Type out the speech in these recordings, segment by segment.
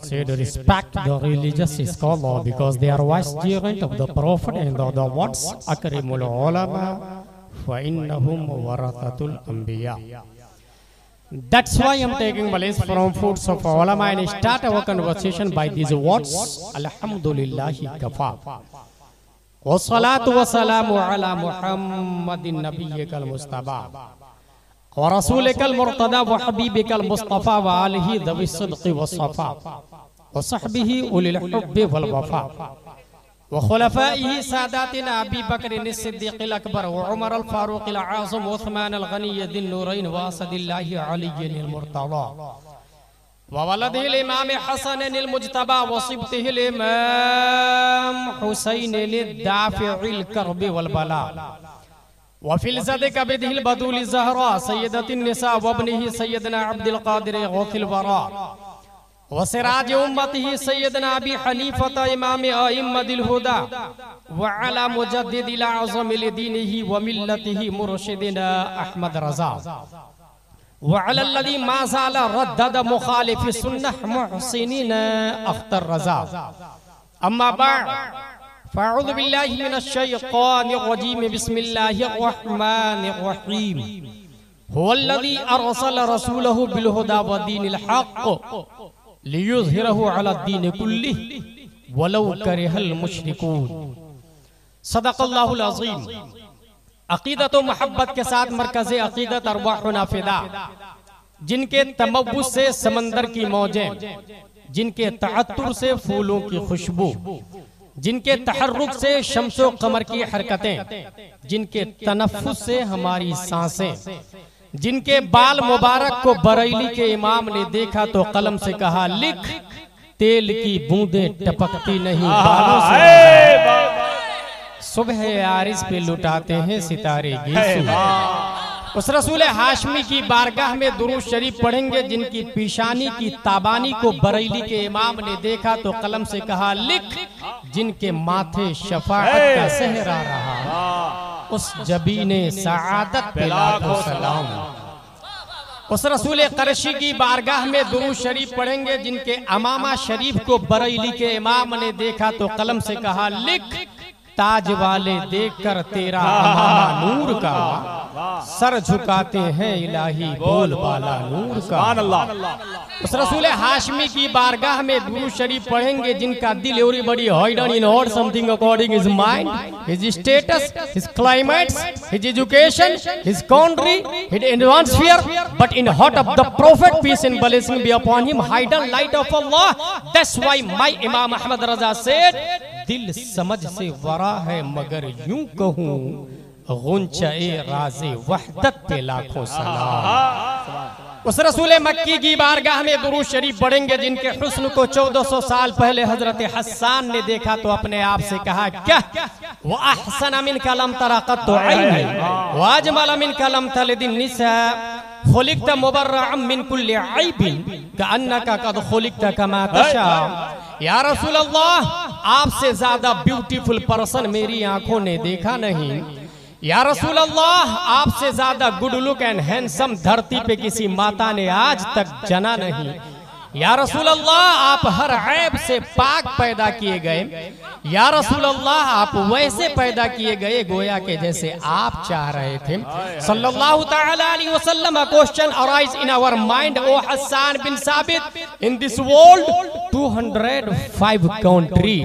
said, respect the religious scholar because they are vicegerent of the Prophet and the words akrimul ulama fa innahum warathatul anbiya. That's why I'm taking balance from foods of ulama and start our conversation by these words. Alhamdulillahi kafa. Wassalatu wassalamu ala Muhammadin nabiyyikal mustafa. wa rasulikal murtada wa habibikal mustafa wa alihi dhawi sidqi was safa wa sahbihi ulil hubbi wal wafa wa khulafaihi sadatina Abi Bakr as-Siddiq al-Akbar wa Umar al-Faruq al-Azam wa Uthman al-Ghani dhil nurayn wa asadillahi Ali al-Murtada wa waladihi al-Imam Hasan al-Mujtaba wa sibtihi al-Imam Husayn al-Dafi' al-Karb wal bala वफिलज़द कबिदिल बदूल Zahra सय्यदतिन निसा वब्निही सय्यदना अब्दुल कादिर गौसिल वरा वसिराज उम्मतिही सय्यदना अबी हनीफता इमाम अइम्मतिल हुदा व अला मुजद्दिदिल आज़मिल दीनिही व मिल्लतिही मुर्शिदिना अहमद रज़ा व अला अल्लज़ी मा ज़ाला रद्दद मुखालिफ सुन्नह मुहसिनिना अख्तर रज़ा अम्मा बाद फ़अऊज़ु बिल्लाहि मिनश शैतानिर रजीम बिस्मिल्लाहिर रहमानिर रहीम हुवल्लज़ी अरसल रसूलहु बिल हुदा व दीनिल हक़्क़ लियुज़हिरहु अला दीनि कुल्लिहि वलौ करिहल मुशरिकून। सदक़ल्लाहुल अज़ीम। अक़ीदत व मोहब्बत के साथ मरकज़ अक़ीदत अरवाहुना फ़िदा, जिनके तमव्वुज से समंदर की मौजें, जिनके तअत्तुर से फूलों की खुशबू, जिनके तहर्रुक से शम्सो कमर की हरकतें, जिनके तनफ्फुस से हमारी सांसें, जिनके बाल मुबारक को बरेली के इमाम ने देखा तो कलम से कहा लिख, तेल की बूंदें टपकती नहीं बालों से। सुबह आरिज़ पे लुटाते हैं सितारे गीसू। उस रसूल हाशमी की बारगाह में दुरूद शरीफ पढ़ेंगे, जिनकी पेशानी की ताबानी को बरेली के इमाम ने देखा तो कलम से कहा लिख, जिनके माथे शफाअत का सहरा रहा, उस जबीने सआदत पे लाखों सलाम। उस रसूल क़रशी की बारगाह में दुरूद शरीफ पढ़ेंगे, जिनके अमामा शरीफ को बरेली के इमाम ने देखा तो कलम से कहा लिख, ताज वाले देखकर तेरा अमामा नूर का सर झुकाते हैं इलाही बोल बाला नूर का। उस रसूल हाशमी की बारगाह में दुरूद शरीफ पढ़ेंगे, जिनका दिल everybody hidden in all something according his mind, his status, his climates, his education, his country, his atmosphere, but in heart of the prophet peace and blessing be upon him hidden light of Allah. That's why my Imam Ahmad Raza said, दिल समझ से वरा है मगर यूं कहूं गुंचाए राज़े वहदत पे लाखों सलाम। उस रसूल मक्की की बारगाह में दुरूद शरीफ पढ़ेंगे, जिनके हुस्न को 1400 साल पहले हजरत हस्सान ने देखा तो अपने आप से कहा क्या वो अहसन मिन कलम तराकत तो ऐनी व अजमल मिन कलम तलदिन निसा खुलिकत मुबर्रअम मिन कुल्लि ऐबिन कअन्नका कद खुलिकत कमा तशा। या रसूल अल्लाह, आपसे ज्यादा ब्यूटीफुल पर्सन मेरी आंखों ने देखा नहीं। या रसूल अल्लाह, आपसे ज्यादा गुड लुक एंड हैंडसम धरती पे किसी माता ने आज तक जना नहीं। या रसूल अल्लाह, आप हर ऐब से पाक पैदा किए गए। या रसूल अल्लाह, आप वैसे पैदा किए गए गोया के जैसे आप चाह रहे थे। सल्लल्लाहु तआला अलैहि वसल्लम, question arise in our mind O Hassan bin Sabit, in this world 205 country,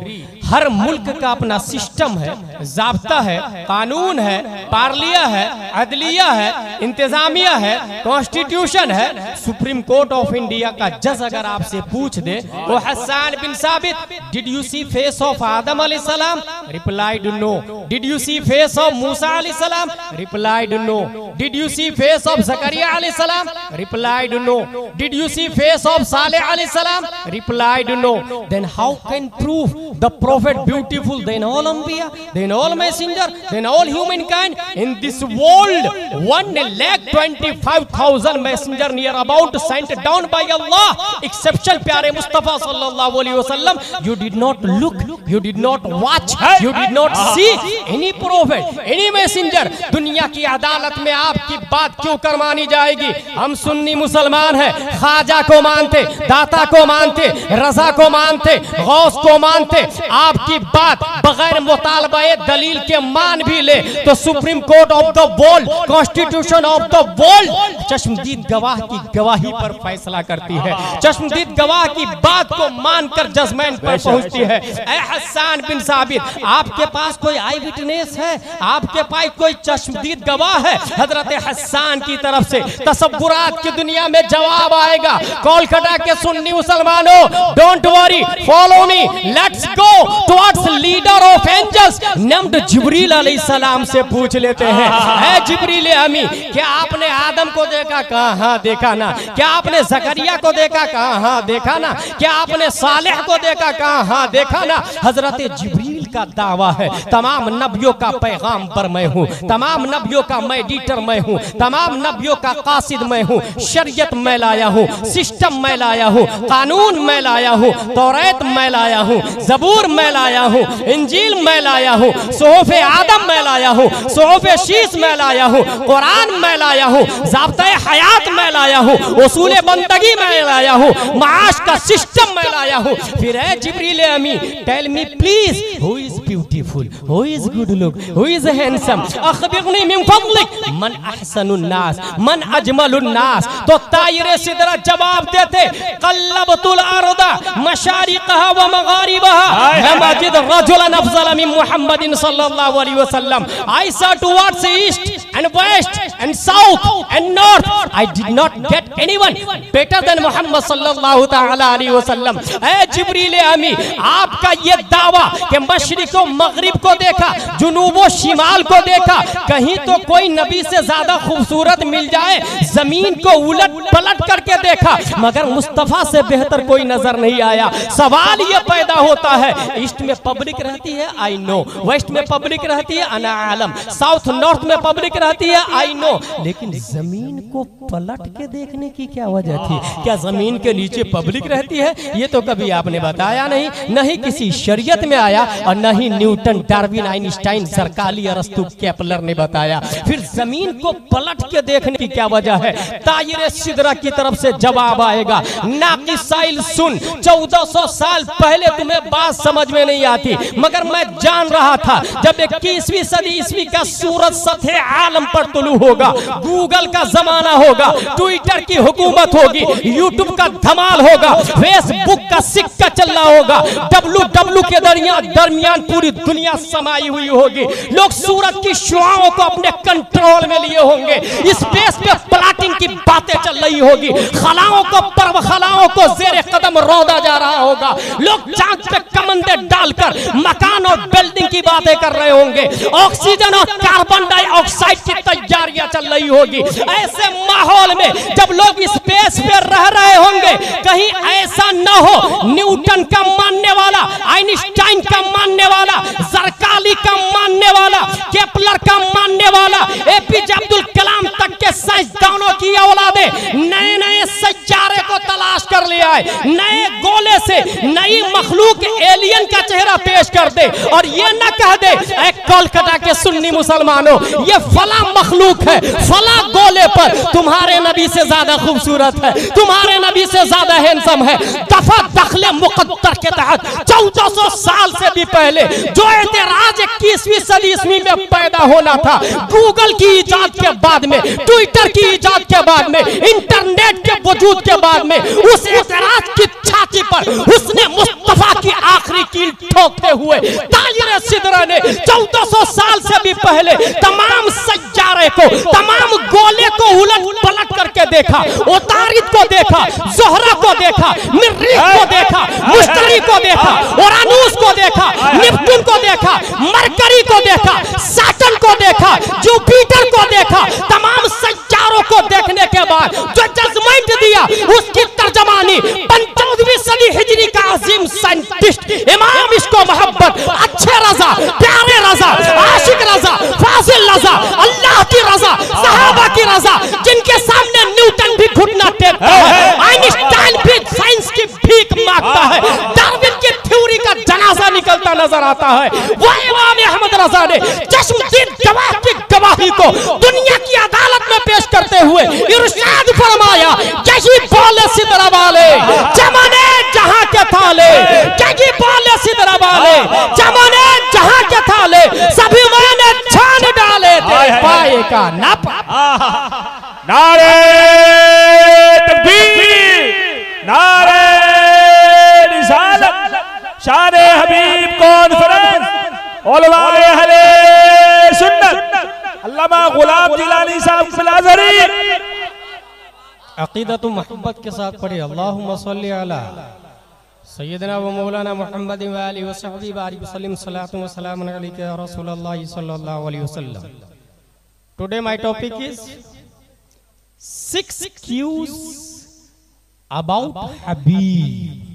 हर मुल्क का अपना सिस्टम है, ज़ाब्ता है, कानून है, पार्लिया है, अदलिया है, इंतजामिया है, कॉन्स्टिट्यूशन है। सुप्रीम कोर्ट ऑफ इंडिया का जज अगर आपसे पूछ दे, वो Hassan bin Sabit, did you see face of Adam अलैहिस्सलाम? Replied no. Did you see face of Musa अलैहिस्सलाम? Replied no. Did you see face of Zakariya अलैहिस्सलाम? Replied no. Did you see face of Saleh अलैहिस्सलाम? Replied no. Then how can prove the prophet beautiful than all Anbiya, than all messenger, than all humankind. In this world, 1,25,000 messenger near about sent down by Allah, exception प्यारे मुस्तफा सल्लल्लाहु अलैहि वसल्लम. You did not look, you did not watch, you did not see any prophet, any messenger. दुनिया की अदालत में आपकी बात क्यों कर मानी जाएगी? हम सुन्नी मुसलमान हैं, ख्वाजा को मानते, दाता को मानते, रजा को मानते, गौस को मानते. आपकी बात बगैर मुतालबे दलील के मान भी ले तो supreme court of the world, constitution of the world चश्मदीद गवाह की गवाही पर फैसला करती है. चश्मदीद गवाह की बात को मानकर जजमेंट पर पहुंचती है. ऐ हसन बिन साबित, आपके पास कोई आई विटनेस है? आपके पास कोई चश्मदीद गवाह है? हजरत हसन की तरफ से तसव्वुरात की दुनिया में जवाब आएगा. कोलकाता के सुन्नी मुसलमानों, don't worry, follow me, let's go towards leader of angels named Jibril अलैहिस्सलाम से पूछ लेते हैं. है जिब्रील अमी, क्या आपने आदम को देखा? कहाँ देखा ना. क्या आपने जकरिया को देखा? कहाँ देखा ना. क्या आपने सालेह को देखा? कहाँ देखा ना. हजरत जिब्रील का दावा है तमाम नबियों का पैगाम पर मैं हूँ, तमाम नबियों का मेडिएटर मैं हूँ, तमाम नबियों का कासिद मैं हूँ. शरीयत मैं लाया हूँ, सिस्टम मैं लाया हूँ, कानून मैं लाया हूँ, तौरात मैं लाया हूँ, जबूर मैं लाया हूँ, इंजील मैं लाया हूँ, सोहफ़े आदम मैं लाया हूँ, सोहफ़े शीश मैं लाया हूँ, कुरान मैं लाया हूँ, ज़ाब्ता हयात मैं लाया हूँ, उसूल बंदगी मैं लाया हूँ, माश का सिस्टम मैं लाया हूँ. फिर है जिब्रील अमी, tell me please, who is beautiful, who is good look, who is handsome, अखबिरनी मिन फज़लिक मन अहसनुन नास, मन अजमलुन नास. तो तायरे सिदरा जवाब देते, क़ल्लबतुल अर्दा मशारिक़हा व मग़ारिबहा लम अजिद रजुलन अफ़ज़ल मिन मुहम्मदिन सल्लल्लाहु अलैहि वसल्लम. I saw towards east and west and south and north. I did not get anyone better than Muhammad सल्लल्लाहु ताला अलैहि वसल्लम. ऐ जिब्रील अमी, आपका ये दावा कि मशरिक व मगरिब को देखा, जुनूब व शिमाल को देखा, कहीं तो कोई नबी से ज्यादा खूबसूरत मिल जाए, जमीन को उलट पलट करके देखा मगर मुस्तफा से बेहतर कोई नजर नहीं आया. सवाल ये पैदा होता है, ईस्ट में पब्लिक रहती है, आई नो, वेस्ट में पब्लिक रहती है, अना आलम, साउथ नॉर्थ में पब्लिक रहती है, आई नो, लेकिन जमीन को पलट के देखने की क्या वजह थी? क्या जमीन के नीचे पब्लिक रहती है? ये तो कभी आपने बताया नहीं, नहीं किसी शरीयत में आया और न ही न्यूटन, डार्विन, आइंस्टाइन, ज़रकाली, अरस्तु, केपलर ने बताया. फिर जमीन को पलट के देखने की क्या वजह है? तायरे सिदरा की तरफ से जवाब आएगा. नाकिसाइल सुन, 1400 साल पहले तुम्हें बात समझ में नहीं आती मगर मैं जान रहा था जब 21वीं सदी ईस्वी का सूरज सतह आलम पर तुलू होगा, गूगल का जमाना होगा, ट्विटर की हुकूमत होगी, यूट्यूब का धमाल होगा, फेसबुक का सिक्का चल रहा होगा, WW के दरमियान पूरी दुनिया समाई हुई होगी. लोग सूरज की शुआओं को अपने कंट्रोल में लिए होंगे, स्पेस पे प्लाटिंग की बातें चल रही होगी, खलाओं को जेरे कदम रौदा जा रहा होगा. लोग चांद पे कमंदे डालकर मकान और बिल्डिंग की बातें कर रहे होंगे, ऑक्सीजन और कार्बन डाइऑक्साइड की तैयारियां चल रही होगी. ऐसे माहौल में जब लोग स्पेस पे रह रहे होंगे, कहीं ऐसा न हो न्यूटन का मानने वाला, आइंस्टाइन का मानने वाला, ज़रकाली का मानने वाला, केपलर का मानने वाला, एपीजे अब्दुल कलाम तक के साइंसदानों की औलादे नए नए सैयारे को तलाश कर लिया है, नए गोले से नई मखलूक एलियन का चेहरा पेश कर दे और ये न कह दे ऐ कोलकाता के सुन्नी मुसलमानों, ये फला मखलूक है, फला गोले पर तुम्हारे नबी से ज्यादा खूबसूरत है, तुम्हारे नबी से ज्यादा हैंडसम है. दफा दखले मुकद्दर के तहत 1400 साल से भी पहले जो एतराज 21वीं सदी ईस्वी में पैदा होना था, गूगल की इजाद के बाद में, ट्विटर की इजाद के बाद में, इंटरनेट के वजूद के बाद में, उस एतराज की छाती पर उसने मुस्तफा की आखिरी कील ठोकते हुए तायरे सिदरा ने 1400 साल से भी पहले तमाम सैयारे को, तमाम गोले को उलट पलट करके देखा, उतारिद को देखा, ज़ोहरा को देखा, मरीख को देखा, मुश्तरी को देखा, उरानूस को देखा, नेपच्यून को देखा, मरकरी को देखा, सैटर्न को देखा, जुपिटर को देखा. तमाम सैयारों को देखने के बाद जो जजमेंट दिया उसकी तर्जमानी 15वीं सदी हिजरी का अजीम साइंटिस्ट इमाम इसको मोहब्बत है, डार्विन की थ्योरी का जनाजा निकलता नजर आता है। वो इमाम अहमद रजा ने चश्मदीद गवाह की गवाही को दुनिया की अदालत में पेश करते हुए इरशाद फरमाया, यही बोले सिदरा वाले जमाने जहां के थाले, यही बोले सिदरा वाले जमाने जहां के थाले, सभी मैंने छान डाले थे पाए का नप। नारे तकबीर, नारे रिसालत, शान हबीब कॉन्फ्रेंस, उलमाए अहले सुन्नत अल्लामा गुलाम जिलानी साहब फिलाजरी। अकीदतु मोहब्बत के साथ पढ़े अल्लाहुम्मा सल्ली अला सय्यदना व मौलाना मुहम्मद व आलिहि व सहबी बारिक वसल्लम सलातु व सलामुन अलैका या रसूलल्लाह सल्लल्लाहु अलैहि वसल्लम। Today my topic is 6 cues about हबीब।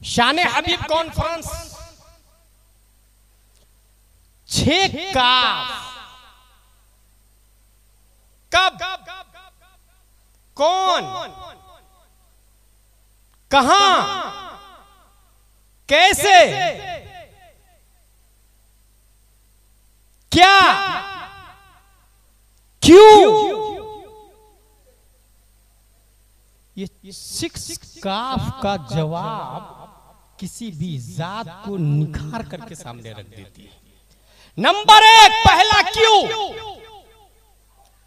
शान हबीब कॉन्फ्रेंस 6 काफ, कब, कौन, कहां, कैसे, क्या, क्यों, ये 6 काफ का जवाब किसी भी जात को निखार करके सामने रख देती है। नंबर 1 पहला क्यों,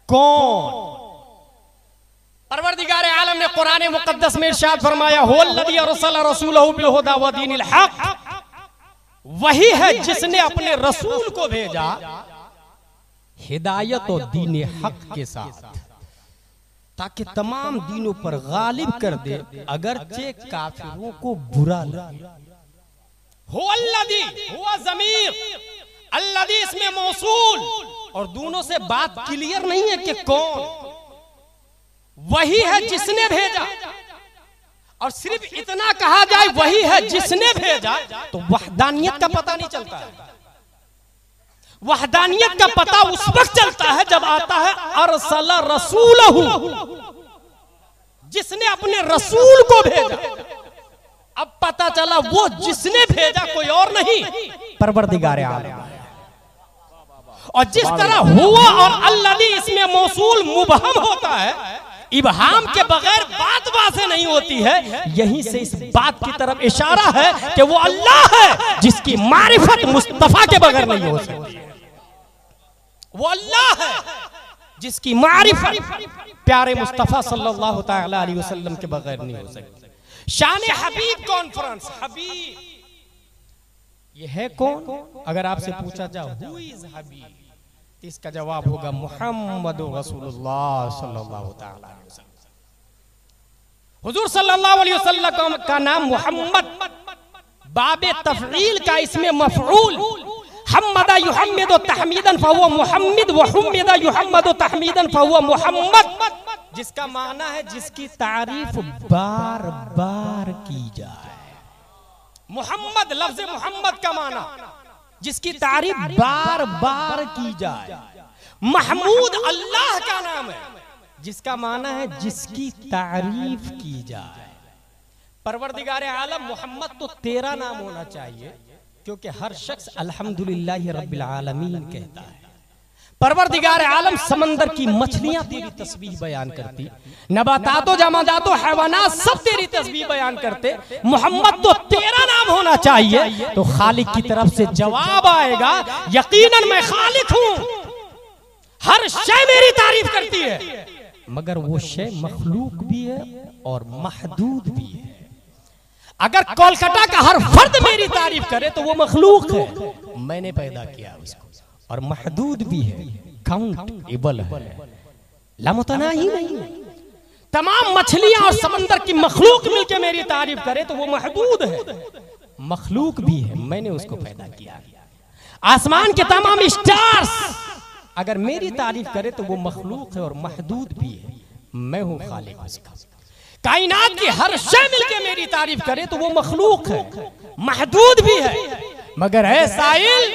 कौन। परवरदिगार आलम ने कुरान मुकद्दस में इरशाद फरमाया, हुवल्लज़ी अरसला रसूलहु बिल हुदा व दीनिल हक, वही है जिसने अपने रसूल को भेजा हिदायत और दीन हक के साथ, ताकि तमाम दीनों पर गालिब कर दे, अगरचे काफिरों को बुरा लगे। हुवल्लज़ी, हुवा ज़मीर, अल्लज़ी इसमें मौसूल, और दोनों से बात क्लियर नहीं है कि कौन। वही है जिसने भेजा, और सिर्फ इतना कहा जाए वही है जिसने भेजा, तो वहदानियत का पता नहीं चलता है। वहदानियत का पता उस वक्त चलता है जब आता है अरसला रसूलहु, जिसने अपने रसूल को भेजा। अब पता चला वो जिसने भेजा कोई और नहीं, परवरदिगार आलम। और जिस तरह हुआ और अल्लज़ी इसमें मौसूल मुबहम होता है, इबहाम के बगैर बात वाज़ेह नहीं होती है, यहीं से इस बात की तरफ इशारा है कि वो अल्लाह है जिसकी मारिफत मुस्तफा के बगैर नहीं हो सकती। वो अल्लाह है जिसकी मारिफत प्यारे मुस्तफा सल्लल्लाहु तआला अलैहि वसल्लम के बगैर नहीं हो सकती। शान हबीब कॉन्फ्रेंस, हबीब ये है कौन? अगर आपसे पूछा जाए हु इज हबीब, तो इसका जवाब होगा मुहम्मद रसूलुल्लाह सल्लल्लाहु तआला अलैहि वसल्लम। हुजूर सल्लल्लाहु अलैहि वसल्लम का नाम मुहम्मद, बाबे तफईल का इसमें मफऊल, हम्मदा युहम्मिदु तहमीदन फहुवा मुहम्मिद व हुम्मिदा युहम्मदु तहमीदन फहुवा मुहम्मद, जिसका माना है जिसकी तारीफ बार बार की जाए। मुहम्मद, लफ्ज़ मुहम्मद का माना जिसकी तारीफ बार बार की जाए। महमूद अल्लाह का नाम है, जिसका माना है जिसकी तारीफ की जाए। परवरदिगार आलम मोहम्मद तो तेरा नाम होना चाहिए, क्योंकि हर शख्स अल्हम्दुलिल्लाह रब्बिल आलमीन कहता है। परवरदिगार आलम समंदर की मछलियां तेरी तस्बीह बयान करती, नबातातो जमादातो हैवानात सब तेरी तस्बीह बयान करते। मोहम्मद तो तेरा नाम होना चाहिए, तो खालिक की तरफ से जवाब आएगा, यकीनन मैं खालिक हूं, हर शय मेरी तारीफ करती है, मगर वो शय मखलूक भी है और महदूद भी है। अगर कोलकाता का हर फर्द मेरी तारीफ करे तो वो मखलूक है, मैंने पैदा किया उसको, और महदूद भी है, काउंटेबल है, लामुतनाही नहीं। तमाम मछलियां और समंदर की मखलूक मिलकर मेरी तारीफ करे तो वो महदूद है, मखलूक भी है, मैंने उसको पैदा किया। आसमान के तमाम स्टार्स अगर मेरी तारीफ करे तो वो मखलूक है और महदूद भी है, मैं हूं खालिक उसका। कायनात की हर शय मिलकर मेरी तारीफ करे तो वो मखलूक है, महदूद भी है, मगर है साइल,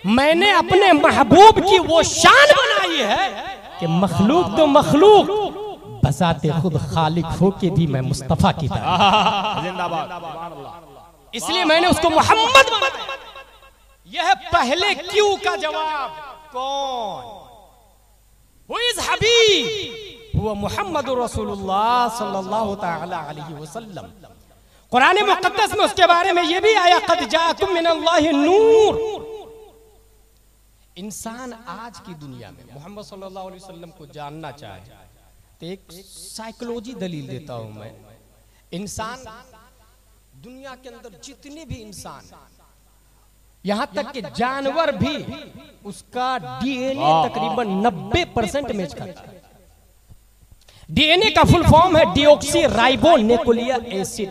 मैंने अपने महबूब की वो शान बनाई है कि मखलूक तो मखलूक, बजाते खुद खालिक हो के भी मैं मुस्तफा की तरह। जिंदाबाद। इसलिए मैंने उसको मोहम्मद बनाया। यह पहले क्यों का जवाब। कौन? हु इज हबीब? हुआ मुहम्मद रसूलुल्लाह सल्लल्लाहु तआला अलैहि वसल्लम। कुरान मुक़द्दस में उसके बारे में यह भी आया, क़द जाअकुम मिनल्लाहि नूर। इंसान आज की दुनिया में मोहम्मद सल्लल्लाहु अलैहि वसल्लम को जानना चाहे तो एक साइकोलॉजी दलील देता हूं मैं। इंसान दुनिया के अंदर जितने भी इंसान, यहां तक कि जानवर भी, उसका डीएनए तकरीबन 90% मैच करता है। डीएनए का फुल फॉर्म है डीऑक्सी राइबो न्यूक्लिक एसिड।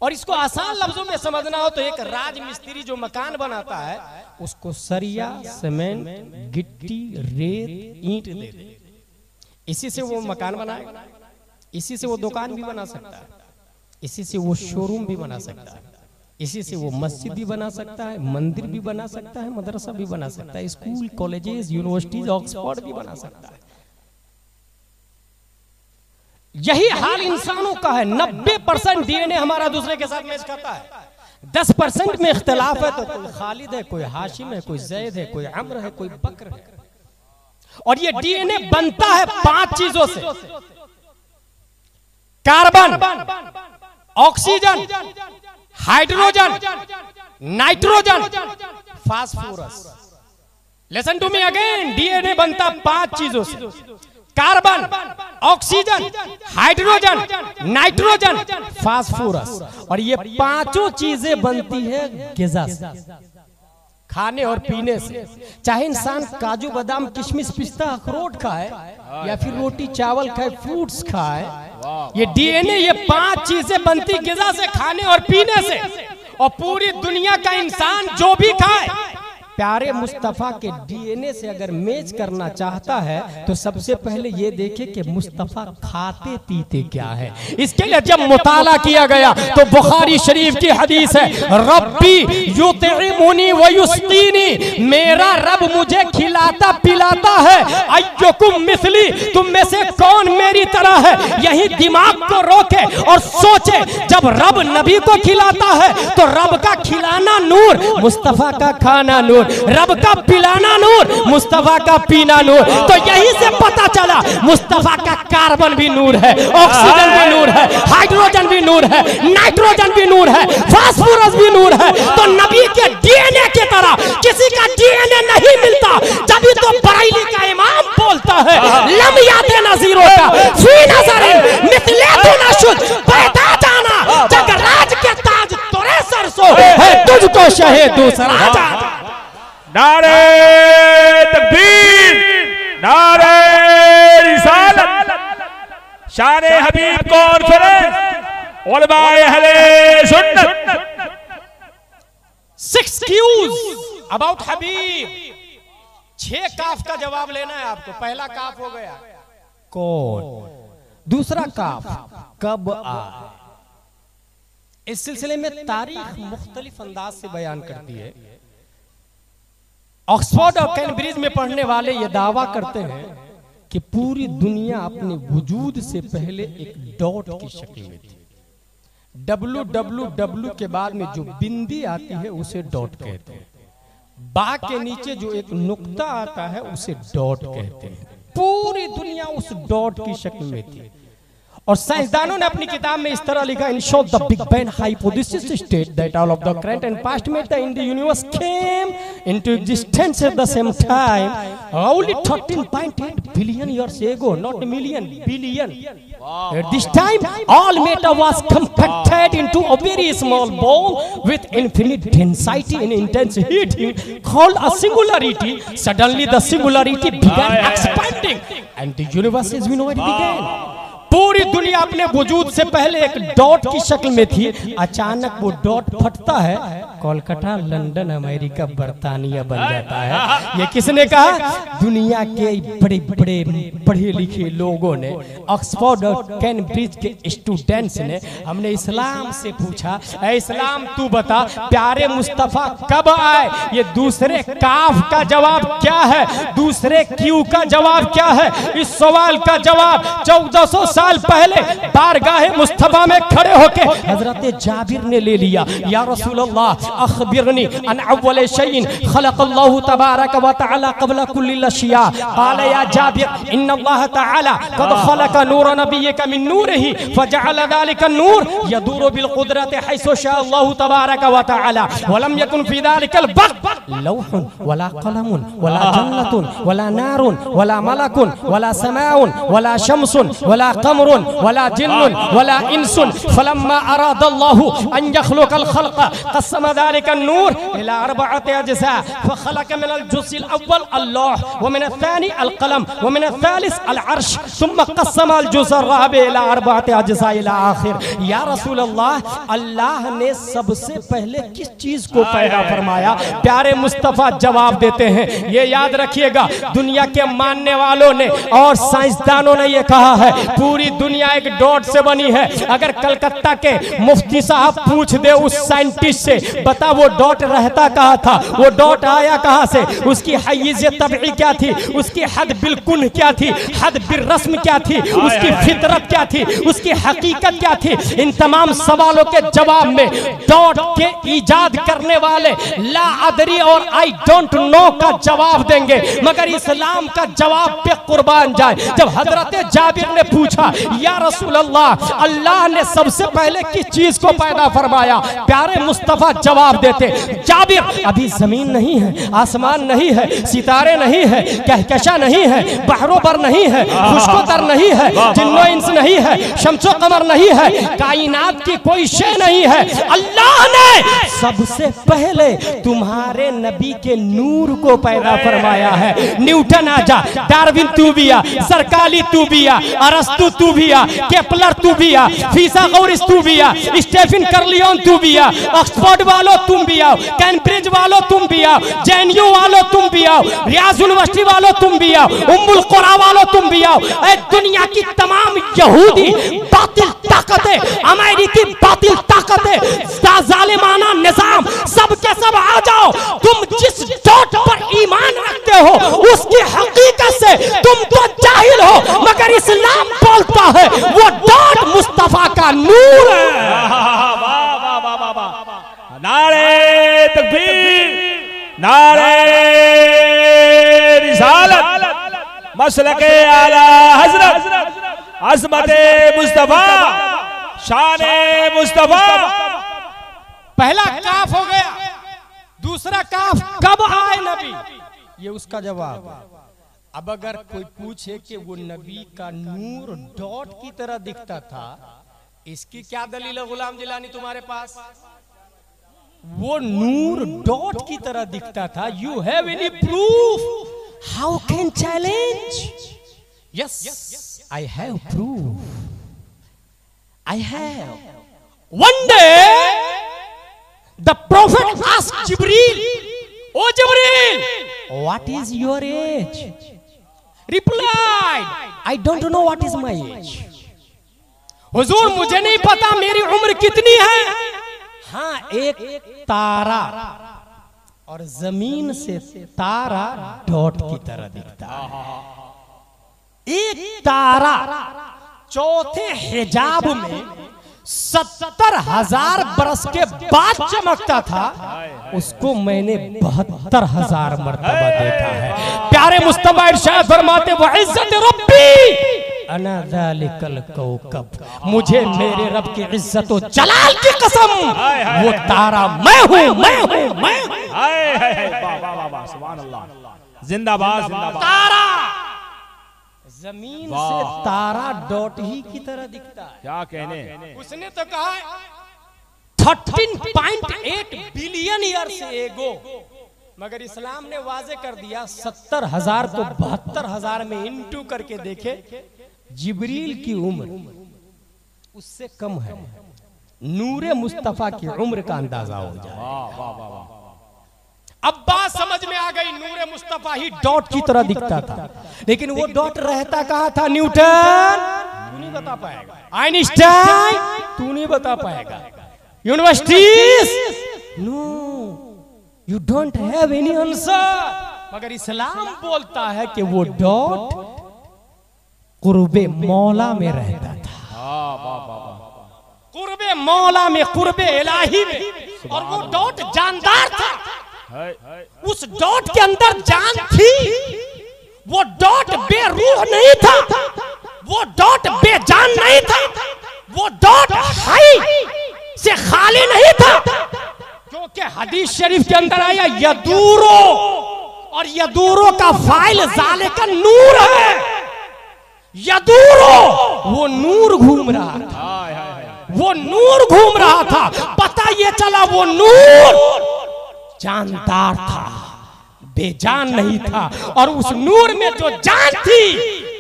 और इसको आसान लफ्जों में समझना हो तो एक राजमिस्त्री जो मकान बनाता है उसको सरिया, सीमेंट, गिट्टी, रेत, ईंट दे दे, इसी से वो मकान बनाएगा, इसी से वो दुकान भी बना सकता है, इसी से वो शोरूम भी बना सकता है, इसी से वो मस्जिद भी बना सकता है, मंदिर भी बना सकता है, मदरसा भी बना सकता है, स्कूल, कॉलेजेस, यूनिवर्सिटीज, ऑक्सफोर्ड भी बना सकता है। यही हाल इंसानों का है। 90% डीएनए हमारा दूसरे के साथ मैच करता है। 10% में इख्तिलाफ है तो कोई खालिद है, कोई हाशिम है, कोई जैद है, कोई अम्र है, कोई बकर है। और ये डीएनए बनता है 5 चीजों से: carbon, oxygen, hydrogen, nitrogen, phosphorus. Listen to me again, DNA बनता 5 चीजों से: carbon, oxygen, hydrogen, nitrogen, phosphorus. और ये 5 चीजें बनती है ग़िज़ा से, खाने और पीने से। चाहे इंसान काजू बादाम किशमिश पिस्ता अखरोट खाए या फिर रोटी चावल खाए, फ्रूट्स खाए, ये डीएनए, ये 5 चीजें बनती ग़िज़ा से, खाने और पीने से। और पूरी दुनिया का इंसान जो भी खाए, प्यारे मुस्तफा के डीएनए से अगर मैच करना चाहता है तो सबसे पहले ये देखे कि मुस्तफा खाते पीते क्या है। इसके लिए जब मुताला किया गया तो बुखारी शरीफ की हदीस है, रब्बी युतइमुनी व युस्कीनी, मेरा रब मुझे खिलाता पिलाता है। अय्युकुम मिस्ली, तुम में से कौन मेरी तरह है। यही दिमाग को रोके और सोचे, जब रब नबी को खिलाता है तो रब का खिलाना नूर, मुस्तफा का खाना नूर, रब का पिलाना नूर, मुस्तफा का पीना नूर। तो यही से पता चला मुस्तफा का कार्बन भी नूर है, ऑक्सीजन भी नूर है, हाइड्रोजन भी नूर है, नाइट्रोजन भी नूर है, फास्फोरस भी नूर है। तो नबी के डीएनए की तरह किसी का डीएनए नहीं मिलता। जब तो बरेली का इमाम बोलता है, लम याते नज़ीरों का फी नज़रिन मिथले तू नशुद पैदा जाना, जगराज के ताज तुरे सरसों है, तुझको शहे दूसरा जाना। नारे तकबीर, नारे रिसालत, शान हबीब कॉन्फ्रेंस, उलमाए अहले सुन्नत। 6 क्यूज अबाउट हबीब। 6 काफ का जवाब लेना है आपको। पहला काफ हो गया कौन, दूसरा काफ कब आए। इस सिलसिले में तारीख मुख्तलिफ अंदाज से बयान करती है। ऑक्सफोर्ड और कैम्ब्रिज में पढ़ने वाले ये दावा करते हैं कि पूरी दुनिया अपने वजूद से पहले एक डॉट की शक्ल में थी। WWW के बाद में जो बिंदी आती है उसे डॉट कहते हैं। बा के नीचे जो एक नुक्ता आता है उसे डॉट कहते हैं। पूरी दुनिया उस डॉट की शक्ल में थी। और साइंसदानों ने अपनी किताब में इस तरह लिखा, in short the big bang hypothesis state that all of the current and past matter in the universe came into existence at the same time only 13.8 billion years ago, not million, billion. At this time all matter was compacted into a very small ball with infinite density and intense heating called a singularity. Suddenly the singularity began expanding and the universe as we know it began. पूरी दुनिया अपने वजूद से पहले एक dot की शक्ल में थी, अचानक वो डॉट फटता है, कोलकाता, लंदन, अमेरिका, बर्तानिया बन जाता है। ये किसने कहा? दुनिया के बड़े बड़े पढ़े लिखे लोगों ने, ऑक्सफोर्ड और कैम्ब्रिज के स्टूडेंट्स ने। हमने इस्लाम से पूछा, ऐ इस्लाम तू बता प्यारे मुस्तफा कब आए? ये दूसरे काफ का जवाब क्या है, दूसरे क्यू का जवाब क्या है? इस सवाल का जवाब 1400 साल पहले बारगाहे मुस्तफा में खड़े होके हजरत जाबिर ने ले लिया। या रसूल अल्लाह अखबिरनी अन अव्वल शैइन खलक़ल्लाहु तबारक व तआला क़ब्ल कुल्लि अशिया। क़ाल या जाबिर इन्न अल्लाह तआला क़द खलक़ नूर नबिय्यिका मिन नूरिही फजअल ज़ालिका नूर यदूरु बिल क़ुद्रति हैसु शाअ अल्लाहु तबारक व तआला व लम यकुन फी ज़ालिकल वक़्त लौहुन वला क़लमुन वला जन्नतुन वला नारुन वला मलकुन वला समाउन वला शम्सुन वला क़मरुन वला जिन्नुन वला इंसुन फलम्मा अरादल्लाहु अन यख़्लुक़ल ख़ल्क़ क़स्सम ज़ालिका नूर इला अर्बअति अज्ज़ा फख़लक़ मिनल जुज़्इल अव्वल अल्लाह व मिनल थानी अल क़लम व मिनल थालिस अल अर्श सुम्मा क़स्सम अल जुज़्अ राबि इला अर्बअति अज्ज़ा इला आखिर। या रसूल अल्लाह, अल्लाह ने सबसे पहले किस चीज को पैदा फरमाया? प्यारे मुस्तफा जवाब देते हैं, ये याद रखिएगा, दुनिया के मानने वालों ने और साइंसदानों ने ये कहा है पूरी दुनिया एक डॉट से बनी है। अगर कलकत्ता के मुफ्ती साहब पूछ दे उस साइंटिस्ट से, बता वो डॉट रहता कहाँ था, वो डॉट आया कहाँ से, उसकी हय्यिज़ तबई क्या थी, उसकी हद बिल्कुल क्या थी, हद बिर्रस्म क्या थी, उसकी फितरत क्या थी, उसकी हकीकत क्या थी, इन तमाम सवालों के जवाब में डॉट के इजाद करने वाले ला अदरी और आई डोंट नो का जवाब देंगे, मगर इस्लाम का जवाब पे कुर्बान जाए। जब हजरत जाबिर ने पूछा या रसूल अल्लाह, अल्लाह ने सबसे पहले किस चीज को पैदा फरमाया? प्यारे मुस्तफा जवाब देते, जाबिर अभी जमीन नहीं है, आसमान नहीं है, सितारे नहीं है, कहकशा नहीं है, बहरों पर नहीं है, खुशकोतर नहीं है, जिन्नो इंस नहीं है, शम्सो कमर नहीं है, कायनात की कोई शय नहीं है। अल्लाह ने सबसे पहले तुम्हारे नबी के नूर को पैदा फरमाया है। न्यूटन आजा, डार्विन तू भी आ, सरकाली तू भी आ, अरस्तु तू भी आ, केपलर तू भी आ, फिसागोरस तू भी आ, स्टेफन कर्लियन तू भी आ, ऑक्सफोर्ड वालों तुम भी आओ, कैम्ब्रिज वालों तुम भी आओ, जेएनयू वालों तुम भी आओ, रियाज यूनिवर्सिटी वालों तुम भी आओ, उम्मुल कुरा वालों तुम भी आओ, दुनिया की तमाम यहूदी बातिल ताकतें, अमेरिकी बातिल ताकतें, जालिमाना निजाम, सब के सब आ जाओ। तुम जिस डॉट पर ईमान रखते हो उसकी हकीकत से तुम तो जाहिल हो, मगर इस्लाम बोलता है वो डॉट मुस्तफा का नूर है। नारे तकबीर, नारे रिसालत, मसलके आला हजरत, अज़मते मुस्तफा, शाने मुस्तफा। पहला काफ हो गया, दूसरा काफ कब आए नबी, ये उसका जवाब। अब अगर कोई पूछे कि वो नबी का नूर डॉट की तरह दिखता था, इसकी क्या दलील है गुलाम जिलानी तुम्हारे पास? वो नूर डॉट की तरह दिखता था। You have any proof? How can challenge? Yes, I have proof. I have. One day the prophet asked Jibril, "Oh Jibril, what is your age?" Replied, "I don't know what is my age." हुजूर मुझे नहीं पता मेरी उम्र कितनी है। हाँ, एक तारा और जमीन से तारा डॉट की तरह दिखता है। एक तारा चौथे हिजाब में 70,000 बरस के बाद चमकता था, उसको मैंने 72,000 मर्तबा देखा है। प्यारे मुस्तफा इरशाद फरमाते, वो इज्जत रब्बी अना ज़ालिकल कौकब, मुझे मेरे रब की इज्जत और जलाल की कसम, वो तारा मैं हूँ, मैं हूँ, मैं हूँ। सुभान अल्लाह, जिंदाबाद, जिंदाबाद। तारा जमीन से तारा डॉट ही की तरह दिखता है। क्या कहने, उसने तो कहा 13.8 बिलियन ईयर्स एगो, मगर इस्लाम ने वाजे कर दिया 70,000 को 72,000 में इंटू करके देखे जिब्रील की उम्र उससे कम है, नूरे मुस्तफा की उम्र का अंदाजा हो जाए। वाह वाह वाह वाह। अब बात समझ में आ गई, नूरे मुस्तफा ही डॉट की तरह दिखता था, लेकिन वो डॉट रहता कहाँ था? न्यूटन तू नहीं बता पाएगा, आइंस्टाइन तू नहीं बता पाएगा, universities no you don't have any answer. मगर इस्लाम बोलता है कि वो डॉट कुर्बे मौला में रहता था, कुर्बे मौला में, कुर्बे इलाही में, और वो डॉट जानदार था। उस डॉट के अंदर जान थी, वो डॉट बेरूह नहीं था, वो डॉट बेजान नहीं था, वो डॉट हाई से खाली नहीं था, क्योंकि हदीस शरीफ के अंदर आया यदूरो, और यदूरो का फाइल जाले का नूर है, यदूरो वो नूर घूम रहा था, वो नूर घूम रहा था। पता ये चला वो नूर जानदार था, बेजान नहीं था, और उस नूर में जो जान थी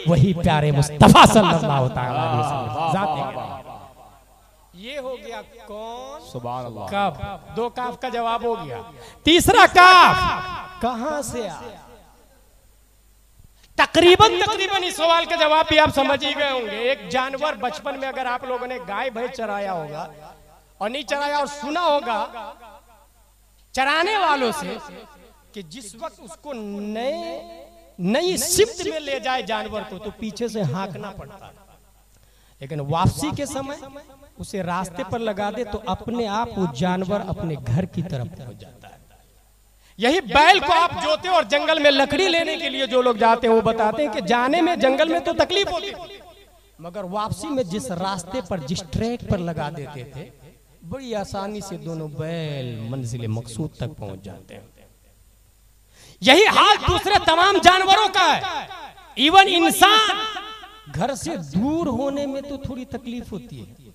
वही प्यारे मुस्तफा सल्लल्लाहु अलैहि वसल्लम। ये हो गया कौन? सुभान अल्लाह। कब? दो काफ का जवाब हो गया। तीसरा काफ कहां से आया? तकरीबन इस सवाल का जवाब भी आप समझ ही गए होंगे। एक जानवर, बचपन में अगर आप लोगों ने गाय भैंस चराया होगा और नहीं चराया और सुना होगा चराने वालों से कि जिस वक्त उसको नई शिफ्ट में ले जाए जानवर को तो पीछे से हाँकना पड़ता है, लेकिन वापसी के समय उसे रास्ते पर लगा दे तो अपने आप वो जानवर अपने घर की तरफ पहुंच जाता है। यही बैल को आप जोते और जंगल में लकड़ी लेने के लिए जो लोग जाते हैं वो बताते हैं कि जाने में जंगल में तो तकलीफ होती थी, मगर वापसी में जिस रास्ते पर, जिस ट्रैक पर लगा देते थे, बड़ी आसानी से दोनों बैल मंजिल मकसूद तक पहुंच जाते हैं। यही हाल दूसरे तमाम जानवरों का है। इवन इंसान घर से दूर होने में तो थोड़ी तकलीफ होती है,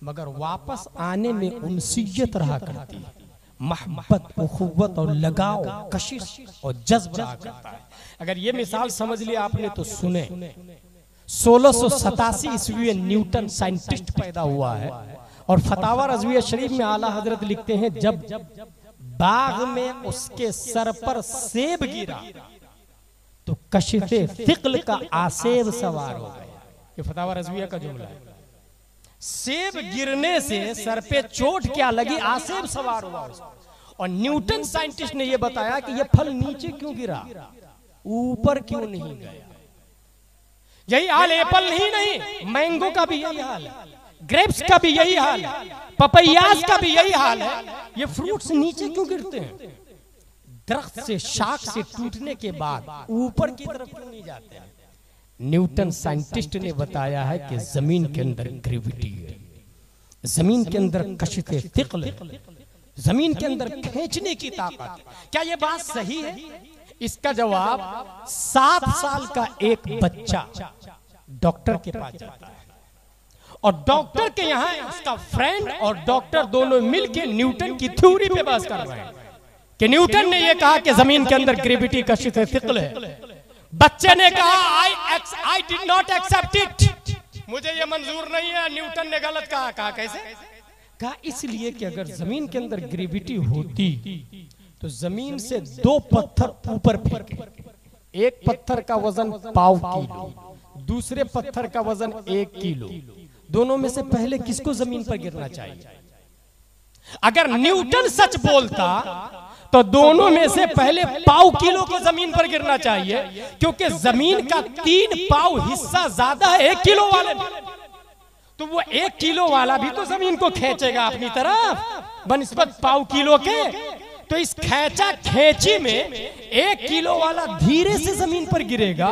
मगर वापस आने में उनसियत रहा करती है, मोहब्बत, उखुव्वत और लगाव, कशिश और जज्ब रहा करता है। अगर ये मिसाल समझ लिया आपने तो सुने। 1687 ईस्वी में न्यूटन साइंटिस्ट पैदा हुआ है, और फतावा रज़विया शरीफ में आला हजरत लिखते हैं जब बाग में उसके सर पर सेब गिरा तो कशिफे फिक्ल का आसेब सवार हो गया। ये फतावा रज़विया का जुमला है। सेब गिरने से सर पे चोट क्या लगी, आसेब सवार हुआ उसको। और न्यूटन साइंटिस्ट ने यह बताया कि यह फल नीचे क्यों गिरा, ऊपर क्यों नहीं गया। यही हाल एप्पल ही नहीं, मैंगो का भी यही हाल है, ग्रेप्स का भी यही हाल है, पपैयास का भी यही हाल है। ये फ्रूट्स नीचे क्यों गिरते हैं? दरख्त से, शाख से टूटने के बाद ऊपर की तरफ क्यों नहीं जाते हैं? न्यूटन साइंटिस्ट ने बताया है कि जमीन के अंदर ग्रेविटी है, जमीन के अंदर कशिफे फिक्ल है, जमीन के अंदर खींचने की ताकत। क्या ये बात सही है? इसका जवाब 7 साल का एक बच्चा डॉक्टर के पास जाता है, और डॉक्टर के यहाँ उसका फ्रेंड और डॉक्टर दोनों मिलकर न्यूटन की थ्योरी पे बहस कर रहे हैं कि न्यूटन ने यह कहा कि जमीन के अंदर ग्रेविटी कशिफे फिक्ल है। बच्चे ने कहा I did not accept it, मुझे ये मंजूर नहीं है, न्यूटन ने गलत कहा। कहा कैसे? कहा इसलिए कि अगर जमीन के अंदर ग्रेविटी होती तो जमीन से 2 पत्थर ऊपर फेंके, एक पत्थर का वजन पाव किलो, दूसरे पत्थर का वजन 1 किलो, दोनों में से पहले किसको जमीन पर गिरना चाहिए? अगर न्यूटन सच बोलता तो दोनों में से पहले पाव किलो को जमीन पर गिरना चाहिए, क्योंकि जमीन का 3 पाव हिस्सा ज्यादा है 1 किलो वाले में, तो वो 1 किलो वाला भी तो जमीन को खींचेगा अपनी तरफ बनिस्बत पाव किलो के। तो इस खेचा खेची में 1 किलो वाला धीरे से जमीन पर गिरेगा,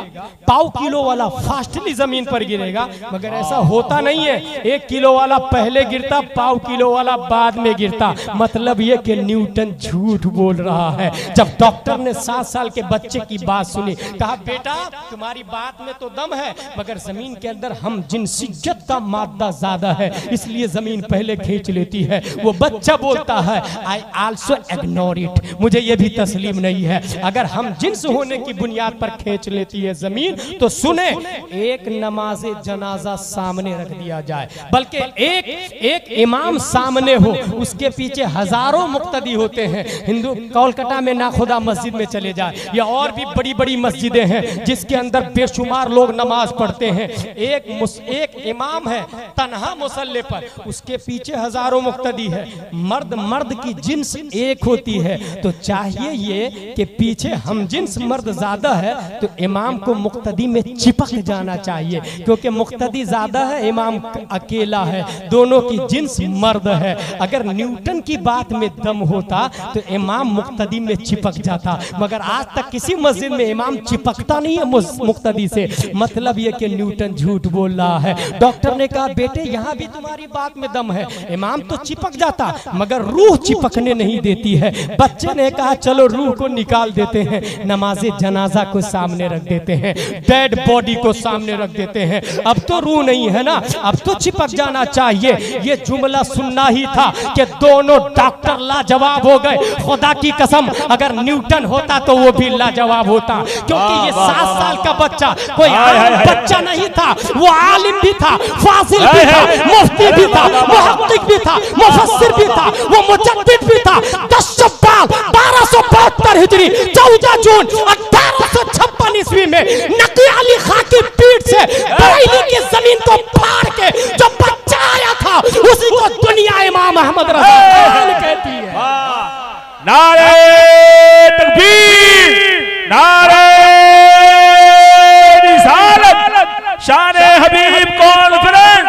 पाव किलो वाला फास्टली जमीन पर गिरेगा। मगर ऐसा होता नहीं है, 1 किलो वाला पहले गिरता, पाव किलो वाला बाद में गिरता। मतलब ये कि न्यूटन झूठ बोल रहा है। जब डॉक्टर ने 7 साल के बच्चे की बात सुनी, कहा बेटा तुम्हारी बात में तो दम है, मगर जमीन के अंदर हम जिनसियत का मादा ज्यादा है, इसलिए जमीन पहले खींच लेती है। वो बच्चा बोलता है I also acknowledge ignore it, मुझे ये भी तस्लीम नहीं है। अगर हम जिन्स होने की बुनियाद पर खींच लेती है जमीन, तो सुने, एक नमाज जनाजा सामने रख दिया जाए, बल्कि एक इमाम सामने हो, उसके पीछे हजारों मुक्तदी होते हैं। हिंदू कोलकाता में नाखुदा मस्जिद में चले जाए या और भी बड़ी बड़ी मस्जिदें हैं जिसके अंदर बेशुमार लोग नमाज पढ़ते हैं, एक इमाम है तन्हा मुसल्ले पर, उसके पीछे हजारों मुक्तदी है। मर्द की जिन्स एक होती है, तो चाहिए ये कि पीछे हम जिन्स मर्द ज्यादा है तो इमाम को मुक्तदी में चिपक जाना चाहिए, क्योंकि मुक्तदी ज्यादा है, इमाम अकेला है, दोनों की जिन्स मर्द है। अगर न्यूटन की बात में दम होता तो इमाम मुक्तदी में चिपक जाता, मगर आज तक किसी मस्जिद में इमाम चिपकता नहीं है मुक्तदी से। मतलब ये कि न्यूटन झूठ बोल रहा है। डॉक्टर ने कहा बेटे यहाँ भी तुम्हारी बात में दम है, इमाम तो चिपक जाता मगर रूह चिपकने नहीं देती है। बच्चे ने कहा चलो रूह को निकाल देते हैं, नमाज जनाजा को सामने रख देते हैं, डेड बॉडी को सामने रख देते हैं। अब तो रूह नहीं है ना, अब तो चिपक जाना चाहिए। ये जुमला सुनना ही था कि दोनों डॉक्टर लाजवाब हो गए। खुदा की कसम अगर न्यूटन होता तो वो भी लाजवाब होता, क्योंकि ये 7 साल का बच्चा कोई आम बच्चा नहीं था, वो आलिम भी था, फाजिल भी था, मुफ्ती भी था, मुहक्किक भी था, मुफस्सिर भी था, वो मुजद्दिद भी था। 10 शव्वाल 1272 हिजरी 14 जून 1856 ईस्वी में नकी अली खां की पीठ से बरेली की जमीन को फाड़ के जो बच्चा आया था उसी को दुनिया इमाम अहमद रज़ा खान कहती है। नारे तकबीर, नारे रिसालत, शान हबीब कॉन्फ्रेंस,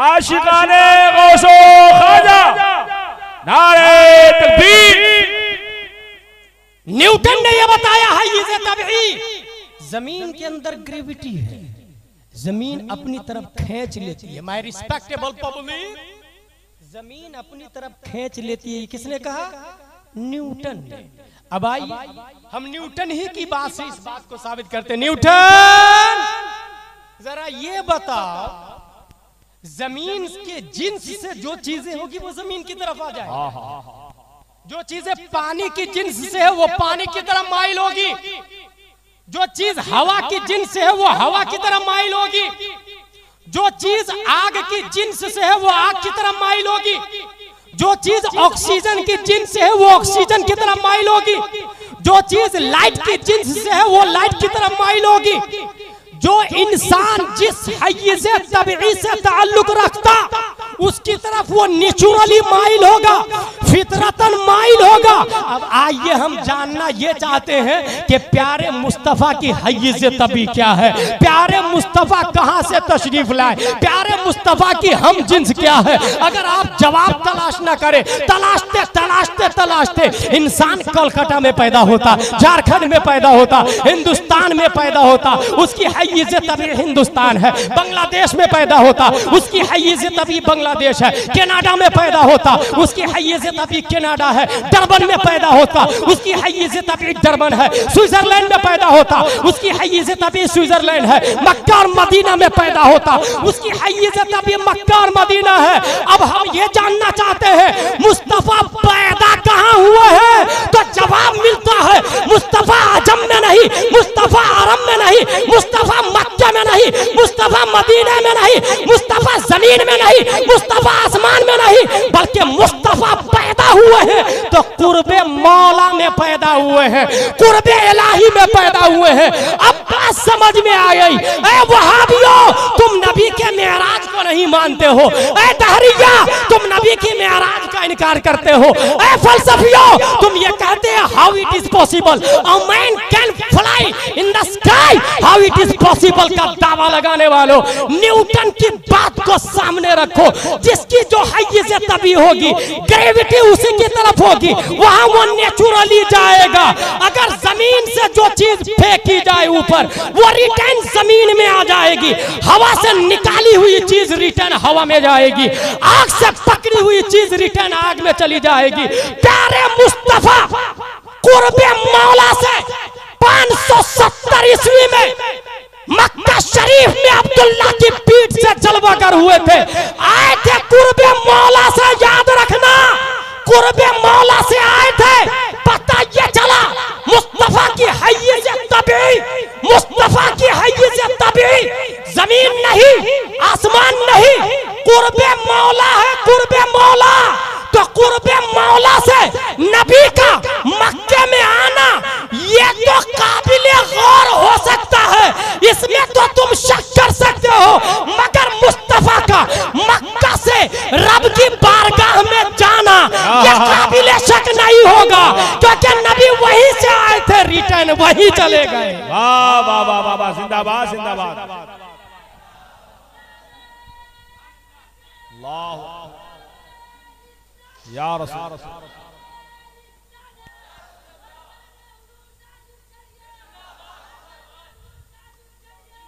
आशिकाने गौसो ख्वाजा, नारे तकबीर। न्यूटन ने यह बताया है ये तबई, जमीन के अंदर ग्रेविटी है, जमीन अपनी तरफ खींच लेती है। माय रिस्पेक्टेबल पब्लिक, जमीन अपनी तरफ खींच लेती है। किसने कहा? न्यूटन ने। अब आइए हम न्यूटन ही की बात से इस बात को साबित करते। न्यूटन जरा ये बताओ, जमीन के जिन्स से जो चीजें होगी वो जमीन की तरफ आ जाए, जो चीजें पानी की जिन्स से है वो पानी की तरफ माइल होगी, जो चीज हवा की जिन्स से है वो हवा की तरफ माइल होगी, जो चीज आग की जिन्स से है वो आग की तरफ माइल होगी, जो चीज ऑक्सीजन की जिन्स से है वो ऑक्सीजन की तरफ माइल होगी, जो चीज लाइट की जिन्स से है वो लाइट की तरफ माइल होगी। जो इंसान जिस हय्य से तबई से ताल्लुक रखता उसकी तरफ वो नेचुरली माइल होगा, फितरतन माइल होगा। अब आइए हम जानना ये चाहते हैं कि प्यारे मुस्तफा की हय्य से तबई क्या है, प्यारे मुस्तफा कहां से तशरीफ लाए, प्यारे मुस्तफा की हम जिन्स क्या है। अगर आप जवाब तलाश ना करें, तलाशते तलाशते तलाशते इंसान कोलकाता में पैदा होता, झारखंड में पैदा होता, हिंदुस्तान में पैदा होता, उसकी हय्य से तबई हिंदुस्तान है। बांग्लादेश में पैदा होता, उसकी हय्य से तबई बांग्लादेश है। कनाडा में पैदा होता, उसकी हय्य से तबई कनाडा है। डरबन में पैदा होता, उसकी हय्य से तबई डरबन है। स्विट्जरलैंड में पैदा होता, उसकी हय्य से तबई स्विट्जरलैंड है। मक्का और मदीना में पैदा होता, उसकी हय्य से तबई मक्का और मदीना है। अब हम ये जानना चाहते हैं मुस्तफा पैदा कहाँ हुआ है, तो जवाब मिलता है मुस्तफा अजम में नहीं, मुस्तफा अरब में नहीं, मुस्तफा मक्का में नहीं, मुस्तफा मदीना में नहीं, मुस्तफा जमीन में नहीं, मुस्तफा आसमान में नहीं, बल्कि मुस्तफा पैदा हुए हैं तो कुर्बे मौला में पैदा हुए हैं, कुर्बे इलाही में पैदा हुए हैं। अब बात समझ में आ गई। ऐ वहाबियो, तुम नबी के मेराज को नहीं मानते हो। ऐ तहरिया, तुम नबी की मेराज का इनकार करते हो। ऐ फलसफियो, तुम ये कहते हैं how it is possible a man can fly in the sky, how it is possible का दावा लगाने वालों, न्यूटन की बात को सामने रखो। जिसकी जो हय्य से तबई होगी, ग्रेविटी उसी की तरफ होगी, वहां वो नेचुरली जाएगा। अगर जमीन से जो चीज फेंकी जाए ऊपर, वो रिटर्न जमीन में आ जाएगी। हवा से निकाली हुई चीज रिटर्न हवा में जाएगी। आग से पकड़ी हुई चीज रिटर्न आग में चली जाएगी। प्यारे मुस्तफा कुर्बे मौला से 570 ईस्वी में मक्का शरीफ में अब्दुल्ला की पीठ से जलवा कर हुए थे। आए थे कुर्बे मौला से, याद रखना, कुर्बे मौला से आए थे। कुर्बे मौला से नबी का मक्के में आना, ये तो काबिले गौर हो सकता है, इसमें तो तुम शक कर सकते हो, मगर मुस्तफा का मक्का से रब की बारगाह में जाना ये काबिले शक नहीं होगा, क्योंकि नबी वहीं से आए थे, रिटर्न वहीं चले गए। वाह वाह वाह वाह वाह, जिंदाबाद जिंदाबाद। अल्लाह या रसूल।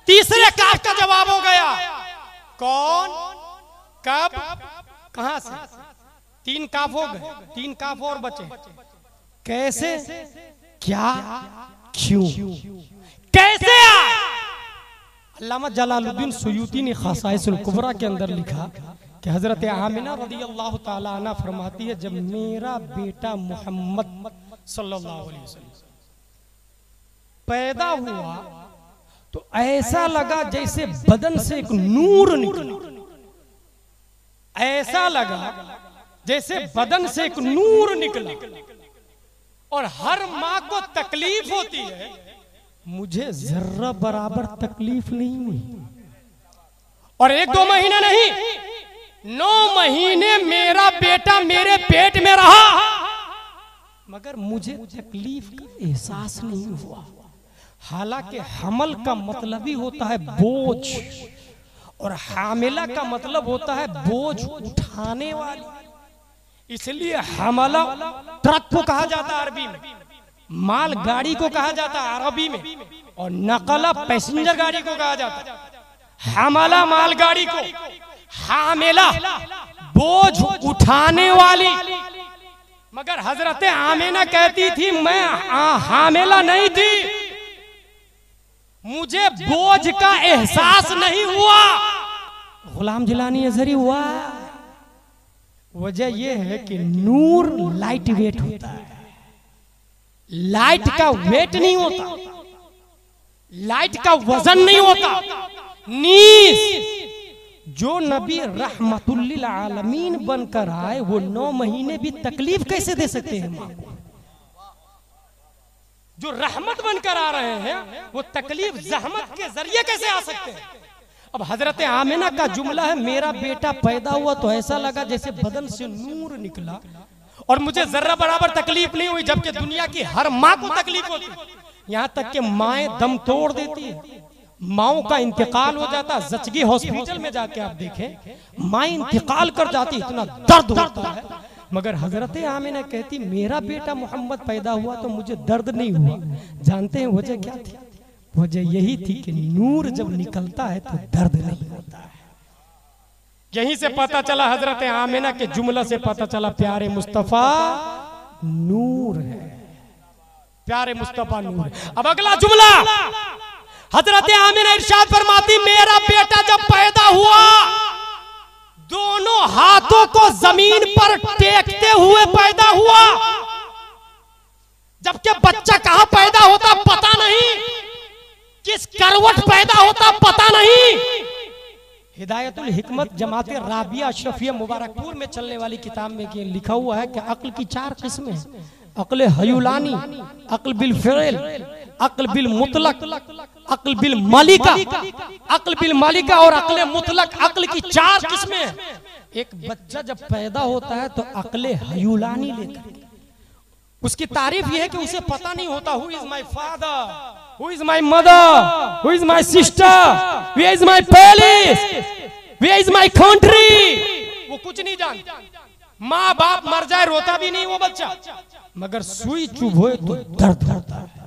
तीसरे काफ का जवाब हो गया। कौन, कब, कहां से? 3 काफ हो गए, 3 काफ और बचे। कैसे, क्या, क्यों, कैसे आए? अल्लामा जलालुद्दीन सुयूती ने ख़साइसुल कुबरा के अंदर लिखा कि हजरत आमिना रज़ियल्लाहु ताला अन्हा फरमाती है, जब मेरा बेटा मोहम्मद सल्लल्लाहु अलैहि वसल्लम पैदा हुआ तो ऐसा लगा जैसे बदन से एक नूर निकला, ऐसा लगा जैसे बदन से एक नूर निकला। और हर माँ को तकलीफ होती है, मुझे जर्रा बराबर तकलीफ नहीं हुई। और 1-2 महीने नहीं, 9 महीने मेरा बेटा मेरे पेट में रहा, मगर मुझे तकलीफ का एहसास नहीं हुआ। हालांकि हमल का मतलब ही होता है बोझ, और हामिला का मतलब होता है बोझ उठाने वाली, इसलिए हमला ट्रक को कहा जाता है अरबी में, माल गाड़ी को कहा जाता है अरबी में, और नकला पैसेंजर गाड़ी को कहा जाता है। हमला माल गाड़ी को, हामिला बोझ उठाने वाली। मगर हजरत आमिना कहती थी मैं हामिला नहीं थी, मुझे बोझ का एहसास नहीं हुआ। गुलाम जिलानी अजहरी हुआ। वजह यह है कि नूर लाइट वेट होता है, लाइट का वेट नहीं होता, लाइट का वजन नहीं होता। नीस जो नबी रहमतुल्लिल आलमीन बनकर आए, वो 9 महीने भी तकलीफ कैसे दे सकते हैं मां को? जो रहमत बनकर आ रहे हैं, वो तकलीफ जहमत के जरिए कैसे आ सकते हैं? अब हजरत आमिना का जुमला है, मेरा बेटा पैदा हुआ तो ऐसा लगा जैसे बदन से नूर निकला, और मुझे जर्रा बराबर तकलीफ नहीं हुई, जबकि दुनिया की हर माँ को तकलीफ होती है। यहाँ तक कि माएँ दम तोड़ देती है, माओ का इंतकाल हो जाता। जचगी हॉस्पिटल में जाके आप देखें, माँ इंतकाल कर जाती, इतना दर्द होता है। मगर हजरत आमिना कहती मेरा बेटा मोहम्मद पैदा हुआ तो मुझे दर्द नहीं हुआ। जानते हैं वजह क्या थी? वजह यही थी कि नूर जब निकलता है तो दर्द नहीं होता है। यहीं से पता चला, हजरत आमिना के जुमला से पता चला प्यारे मुस्तफा नूर है, प्यारे मुस्तफा नूर है। अब अगला जुमला, हजरत आमिना इरशाद फरमाती मेरा बेटा जब पैदा हुआ दोनों हाथों को जमीन पर टेकते हुए पैदा हुआ, जबकि बच्चा कहां पैदा होता पता नहीं, किस करवट पैदा होता पता नहीं। हिदायतुल हिकमत जमात राबिया अशरफिया मुबारकपुर में चलने वाली किताब में लिखा हुआ है कि अक्ल की 4 किस्में हैं। अक्ल हयुलानी, अक्ल बिल फ़िल, अक्ल बिल मुतलक, अक्ल बिल मालिका, अक्ल बिल मालिका और अक्ल मुतलक। अक्ल की 4 किस्में हैं। एक बच्चा जब पैदा होता है तो अक्ल हयुलानी लेकर, उसकी तारीफ यह है कि उसे पता नहीं होता who is my father, Who is my mother? Who is my sister? Where is my palace? Where is my country? वो कुछ नहीं जानता। माँ बाप मर जाए रोता भी नहीं वो बच्चा, मगर सुई चुभोए तो दर्द होता है।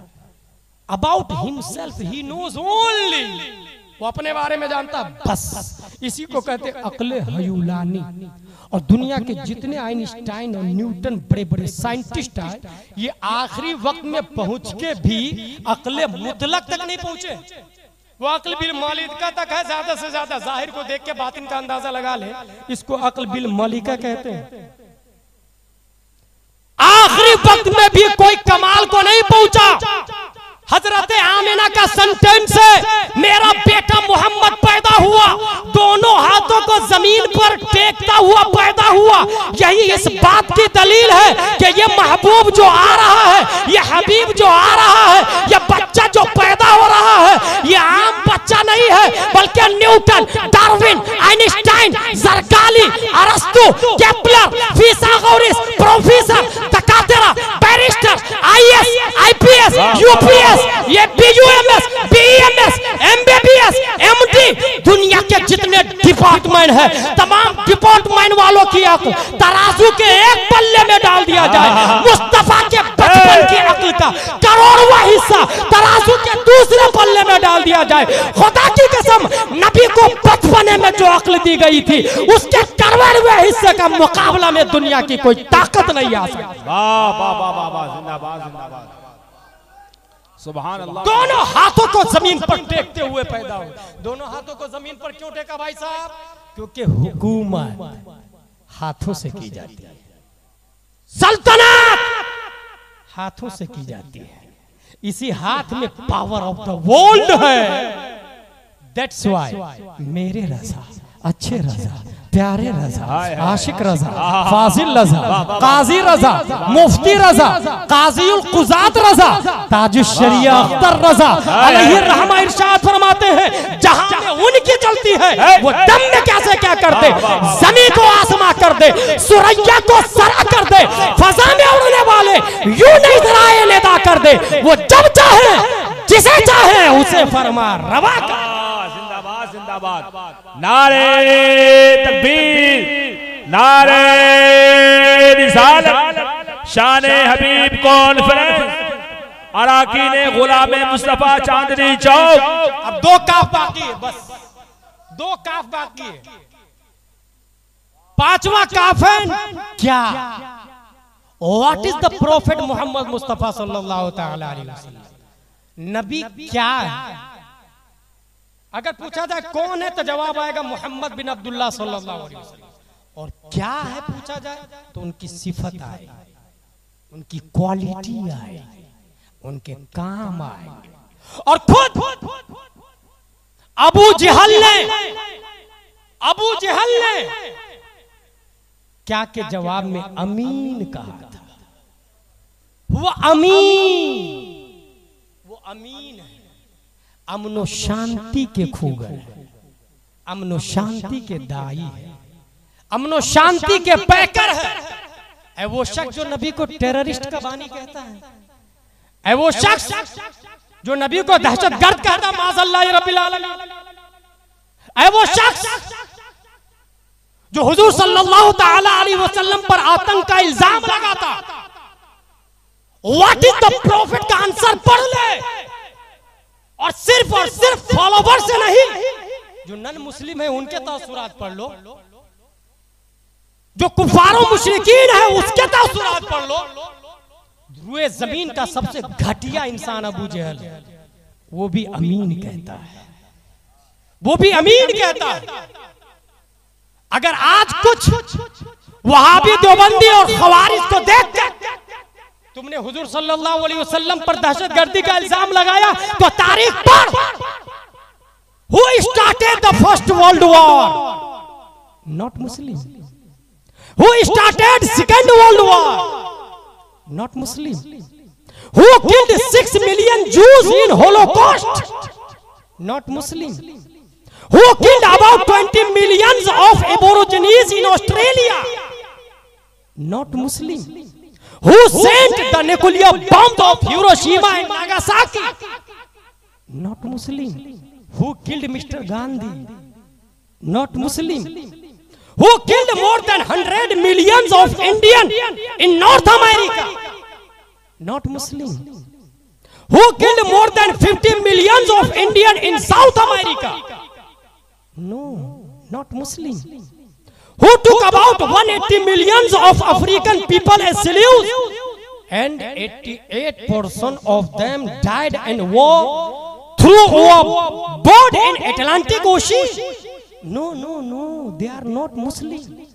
About himself he knows only, वो अपने बारे में जानता बस। इसी को कहते अक्ले हयुलानी। और दुनिया के जितने आइंस्टाइन और न्यूटन बड़े बड़े साइंटिस्ट आए, ये आखिरी वक्त में पहुंच के भी अक्ले मुतलक तक नहीं पहुंचे। वो अक्ल बिल मालिका तक है, ज्यादा से ज्यादा जाहिर को देख के बातिन का अंदाजा लगा ले, इसको अक्ल बिल मालिका कहते हैं। आखिरी वक्त में भी कोई कमाल को नहीं पहुंचा। हजरत आमिना का सेंटेंस है, मेरा बेटा मोहम्मद पैदा हुआ, दोनों हाथों को जमीन पर टेकता हुआ पैदा हुआ। यही इस बात की दलील है कि ये महबूब जो आ रहा है, ये हबीब जो आ रहा है, ये बच्चा जो पैदा हो रहा है, ये आम बच्चा नहीं है, बल्कि न्यूटन, डार्विन, आइंस्टाइन, जरकाली, अरस्तु, केपलर, फिसागोरस, प्रोफेसर, दकातेरा, बैरिस्टर, आईएएस, आईपीएस, यूपीएस, ये बीयूएमएस, बीईएमएस, एमबीबीएस, एमडी, दुनिया के जितने डिपार्टमेंट है, तमाम डिपार्टमेंट वालों की अक्ल तराजू के एक पल्ले में डाल दिया जाए। मुस्तफा के बचपन की अक्ल का करोड़वां हिस्सा तराजू के दूसरे पल्ले में डाल दिया जाए। खुदा की कसम, नबी को बचपने में जो अक्ल दी गई थी, उसके करोड़वें हिस्से का मुकाबला में दुनिया की कोई ताकत नहीं आ सकती। वाह वाह वाह वाह वाह, जिंदाबाद जिंदाबाद, सुभान अल्लाह। दोनों हाथों को जमीन पर टेकते हुए पैदा हुए। दोनों हाथों को जमीन पर क्यों टेका भाई साहब? क्योंकि हुकूमत हाथों से की जाती है, सल्तनत हाथों से की जाती है। इसी हाथ में पावर ऑफ द वर्ल्ड है। दैट्स व्हाई मेरे रजा, अच्छे रजा, प्यारे रजा, आशिक रजा, फाजिल रजा, काजी रजा, मुफ्ती रजा, काजीउल कुजात रजा, ताजुश शरिया अख्तर रजा अलैहि रहमा इरशाद फरमाते हैं, जहां में उनकी चलती है वो दम में कैसे क्या कर दे, जमीन को आसमां कर दे, सुरैया को सरा कर दे, फजा में उड़ने वाले यूं नहीं सराए निदा कर दे। वो जब चाहे जिसे चाहे उसे फरमा रवा कर। जिंदाबाद, नारे तकबीर, नारे रिसालत, शाने हबीब कॉन्फ्रेंस, अराकीने गुलामे मुस्तफा चांदनी चौक। अब दो काफ बाकी है, बस दो काफ बाकी है। पांचवा काफ है क्या? What is the prophet Muhammad Mustafa सल्लल्लाहु तआला अलैहि वसल्लम? नबी क्या है? अगर पूछा जाए कौन है तो जवाब आएगा मोहम्मद बिन अब्दुल्ला सल्लल्लाहु अलैहि वसल्लम। और क्या है पूछा जाए तो उनकी सिफत आए, उनकी क्वालिटी आए, उनके काम आए। और खुद अबू जहल ने क्या के जवाब में अमीन कहा था। वो अमीन है, अमनो शांति के खूगर, अमनो शांति के दाई है, अमनो शांति के पैकर है। वो शख्स जो नबी को टेररिस्ट का बानी कहता है, वो शख्स जो नबी को दहशतगर्द कहता है, माज़अल्लाह रब्बिल आलमीन। वो शख्स जो हुजूर सल्लल्लाहु तआला अलैहि वसल्लम पर आतंक का इल्जाम लगाता। व्हाट इज द प्रॉफिट का आंसर पढ़ ले। और सिर्फ फॉलोवर से नहीं, जो नन मुस्लिम है उनके तासुरात पढ़ लो, जो कुफारों मुशरिकीन है उसके तासुरात पढ़ लो। रुए जमीन का सबसे घटिया इंसान अबू जहल, वो भी अमीन कहता है, वो भी अमीन कहता है। अगर आज कुछ वहाबी देवबंदी और खवारिज को देख के तुमने हुजूर सल्लल्लाहु अलैहि वसल्लम पर दहशतगर्दी का इल्जाम लगाया तो तारीख पढ़। Who started the first world war? Not Muslim. Who started second world war? Not Muslim. Who killed 6 million Jews in Holocaust? Not Muslim. Who killed about 20 millions of Aborigines in Australia? Not Muslim. Who sent the nuclear bomb of Hiroshima and Nagasaki? Not Muslim. Who killed Mr. Gandhi? Not Muslim. Who killed more than 100 millions of Indians in North America? Not Muslim. Who killed more than 50 millions of Indians in South America? No, not Muslim. Who took about 180 millions of African people as slaves, and 88% of them died in war through board in Atlantic Ocean? No, they are not Muslim.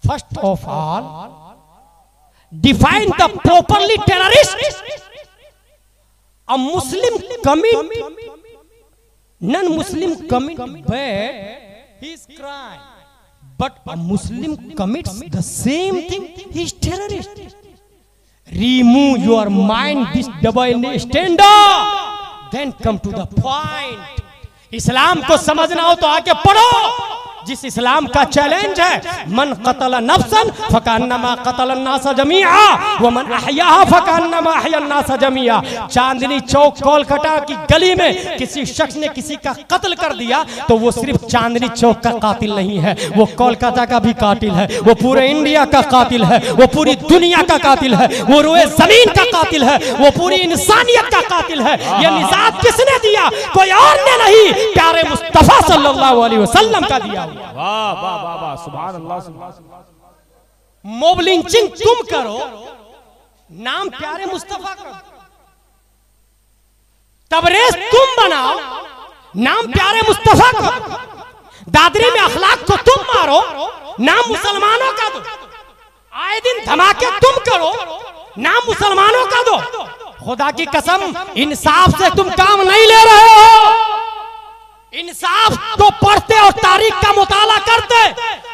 First of all, define the properly terrorist. A Muslim commit, non-Muslim commit bad, he is crime. But a Muslim commits the same thing, he is terrorist. Remove your mind this double standard, then come to the point. इस्लाम को समझना हो तो आके पढ़ो। जिस इस्लाम का challenge है, मन कतल नफ्सन फकान्नमा कतल अन्नास जमीआ व मन अहयाहा फकान्नमा अहया अन्नास जमीआ। चांदनी चौक कोलकाता की गली में किसी शख्स ने किसी का कत्ल कर दिया तो वो सिर्फ चांदनी चौक का कातिल नहीं है, वो कोलकाता का भी कातिल है, वो पूरे इंडिया का कातिल है, वो पूरी दुनिया का कातिल है, वो रोए जमीन का कातिल है, वो पूरी इंसानियत का कातिल है। ये निजात किसने दिया? कोई और ने नहीं, प्यारे मुस्तफा सल्लल्लाहु अलैहि वसल्लम का दिया। वाह वाह वाह वाह, सुभान अल्लाह सुभान अल्लाह। मॉब लिंचिंग तुम करो, नाम प्यारे मुस्तफा का, तबरेज तुम बनाओ, नाम प्यारे मुस्तफा का, दादरी में अखलाक को तुम मारो, नाम मुसलमानों का दो, आए दिन धमाके तुम करो, नाम मुसलमानों का दो। खुदा की कसम, इंसाफ से तुम काम नहीं ले रहे हो। इंसाफ तो पढ़ते और तारीख का मुताला करते